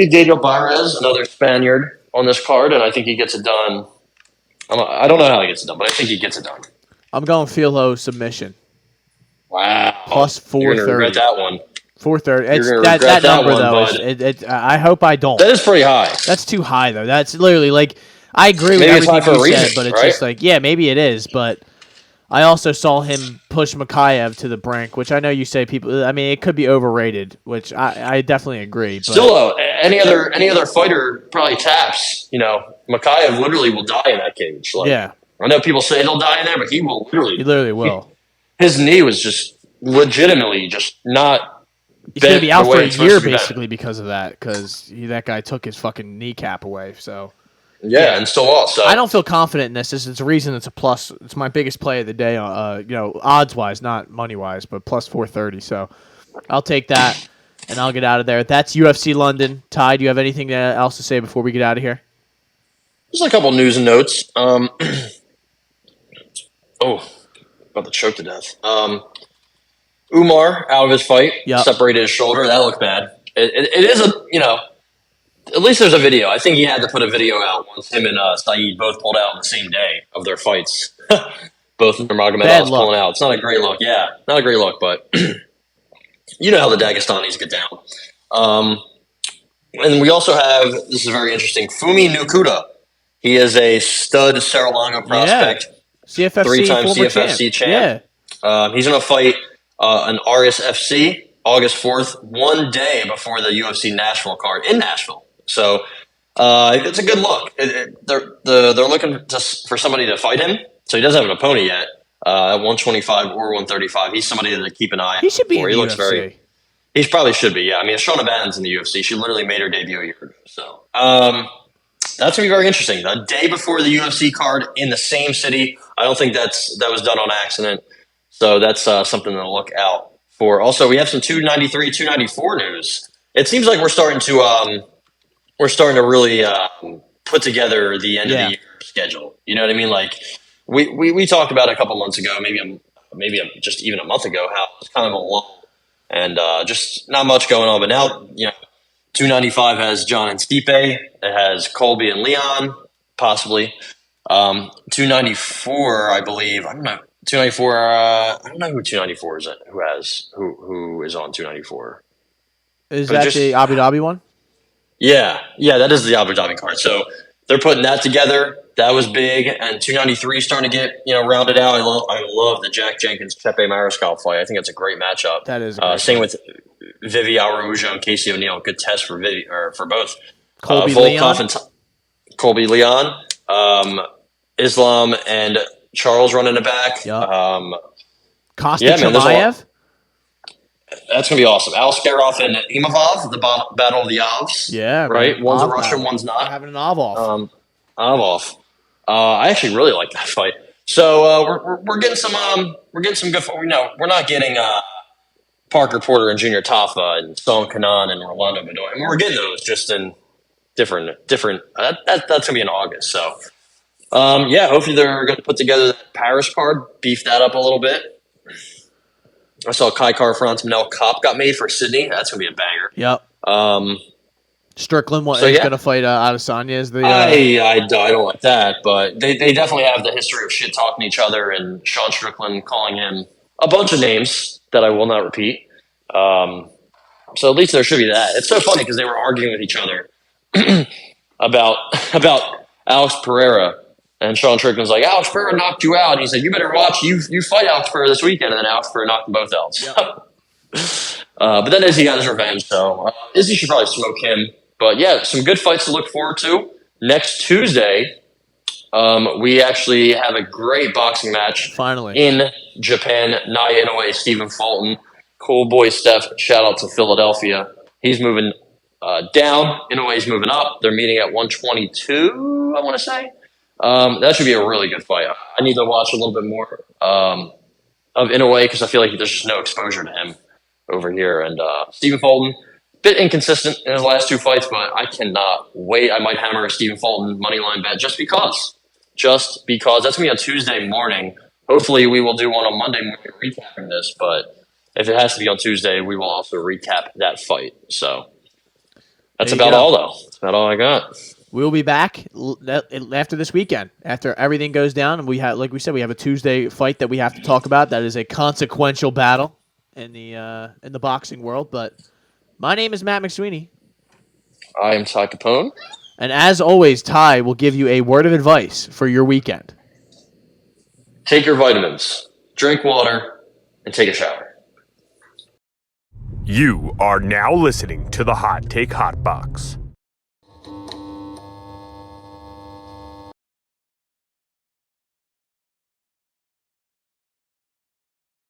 Speaker 3: Daniel Barres, another Spaniard on this card, and I think he gets it done. I don't know how he gets it done, but I think he gets it done.
Speaker 2: I'm going Filo submission.
Speaker 3: Wow.
Speaker 2: Plus 430.
Speaker 3: You're going to regret that one.
Speaker 2: 430. That number, though, I hope I don't.
Speaker 3: That is pretty high.
Speaker 2: That's too high, though. That's literally like, I agree with everything you said, but it's just like, yeah, maybe it is, but I also saw him push Makayev to the brink, which I know you say people, I mean, it could be overrated, which I definitely agree. But
Speaker 3: still, though, any other fighter probably taps, Makayev literally will die in that cage. Like,
Speaker 2: yeah.
Speaker 3: I know people say he'll die in there, but he will literally.
Speaker 2: He literally will.
Speaker 3: His knee was just legitimately just not.
Speaker 2: He's going to be out for a year basically because of that, because that guy took his fucking kneecap away. So
Speaker 3: yeah, and so also
Speaker 2: I don't feel confident in this. It's a reason it's a plus. It's my biggest play of the day. Odds wise, not money wise, but plus 430. So I'll take that, and I'll get out of there. That's UFC London. Ty, do you have anything else to say before we get out of here?
Speaker 3: Just a couple news and notes. About to choke to death. Umar out of his fight, separated his shoulder. That looked bad. It is at least there's a video. I think he had to put a video out once him and Saeed both pulled out on the same day of their fights. Both of Nurmagomedovs pulling out. It's not a great look. Yeah, not a great look, but you know how the Dagestanis get down. And we also have, this is very interesting, Fumi Nukuda. He is a stud Serra-Longo prospect.
Speaker 2: Yeah. CFFC,
Speaker 3: three-time CFFC champ. Yeah. He's going to fight an RSFC August 4th, one day before the UFC Nashville card in Nashville. So it's a good look. They're looking for somebody to fight him. So he doesn't have an opponent yet at 125 or 135. He's somebody to keep an eye out for.
Speaker 2: He should be in the UFC.
Speaker 3: He probably should be, yeah. I mean, Shawna Bannon's in the UFC. She literally made her debut a year ago. So that's going to be very interesting. The day before the UFC card in the same city. I don't think that was done on accident. So that's something to look out for. Also, we have some 293, 294 news. It seems like we're starting to really put together the end of the year schedule. You know what I mean? Like we talked about a couple months ago, maybe just even a month ago, how it's kind of a lull and just not much going on. But now, 295 has John and Stipe. It has Colby and Leon, possibly. 294, I believe. I don't know. 294. I don't know who 294 is. Who is on 294?
Speaker 2: Is that the Abu Dhabi one?
Speaker 3: Yeah, that is the Abu Dhabi card. So they're putting that together. That was big, and 293 is starting to get rounded out. I love the Jack Jenkins Chepe Mariscal fight. I think it's a great matchup.
Speaker 2: That is a
Speaker 3: same with Vivi Araujo and Casey O'Neill. Good test for for both.
Speaker 2: Colby Leon.
Speaker 3: Colby Leon. Islam and Charles running it back.
Speaker 2: Yep. Kosta Chimaev.
Speaker 3: That's going to be awesome. Askarov and Imavov, the battle of the Avs.
Speaker 2: Yeah,
Speaker 3: right. One's a Russian, one's not.
Speaker 2: Having an Avov.
Speaker 3: Avov. I actually really like that fight. So we're getting some good. We're not getting Parker Porter and Junior Tafa and Son Kanan and Rolando Bedoya. I mean, we're getting those just in different. That's going to be in August. So hopefully they're going to put together that Paris card, beef that up a little bit. I saw Kai Car-France Manel Kopp got made for Sydney. That's going to be a banger.
Speaker 2: Yep. Strickland is going to fight Adesanya.
Speaker 3: I don't like that, but they definitely have the history of shit talking each other and Sean Strickland calling him a bunch of names that I will not repeat. So at least there should be that. It's so funny because they were arguing with each other about Alex Pereira. And Sean Strickland's like, Alex Pereira knocked you out. And he said, you better watch. You fight Alex Pereira this weekend. And then Alex Pereira knocked them both out. Yep. But then Izzy got his revenge. So Izzy should probably smoke him. But yeah, some good fights to look forward to. Next Tuesday, we actually have a great boxing match.
Speaker 2: Finally.
Speaker 3: In Japan. Naya Inoue, Stephen Fulton. Cool boy Steph. Shout out to Philadelphia. He's moving down. Inoue's moving up. They're meeting at 122, I want to say. That should be a really good fight. I need to watch a little bit more of Inoue because I feel like there's just no exposure to him over here. And Stephen Fulton, bit inconsistent in his last two fights, but I cannot wait. I might hammer a Stephen Fulton moneyline bet just because. Just because. That's going to be on Tuesday morning. Hopefully we will do one on Monday morning recapping this, but if it has to be on Tuesday, we will also recap that fight. So that's about all, though. That's about all I got.
Speaker 2: We'll be back after this weekend. After everything goes down, and we have, like we said, we have a Tuesday fight that we have to talk about. That is a consequential battle in the boxing world. But my name is Matt McSweeney.
Speaker 3: I am Ty Capone.
Speaker 2: And as always, Ty will give you a word of advice for your weekend.
Speaker 3: Take your vitamins, drink water, and take a shower.
Speaker 1: You are now listening to the Hot Take Hot Box.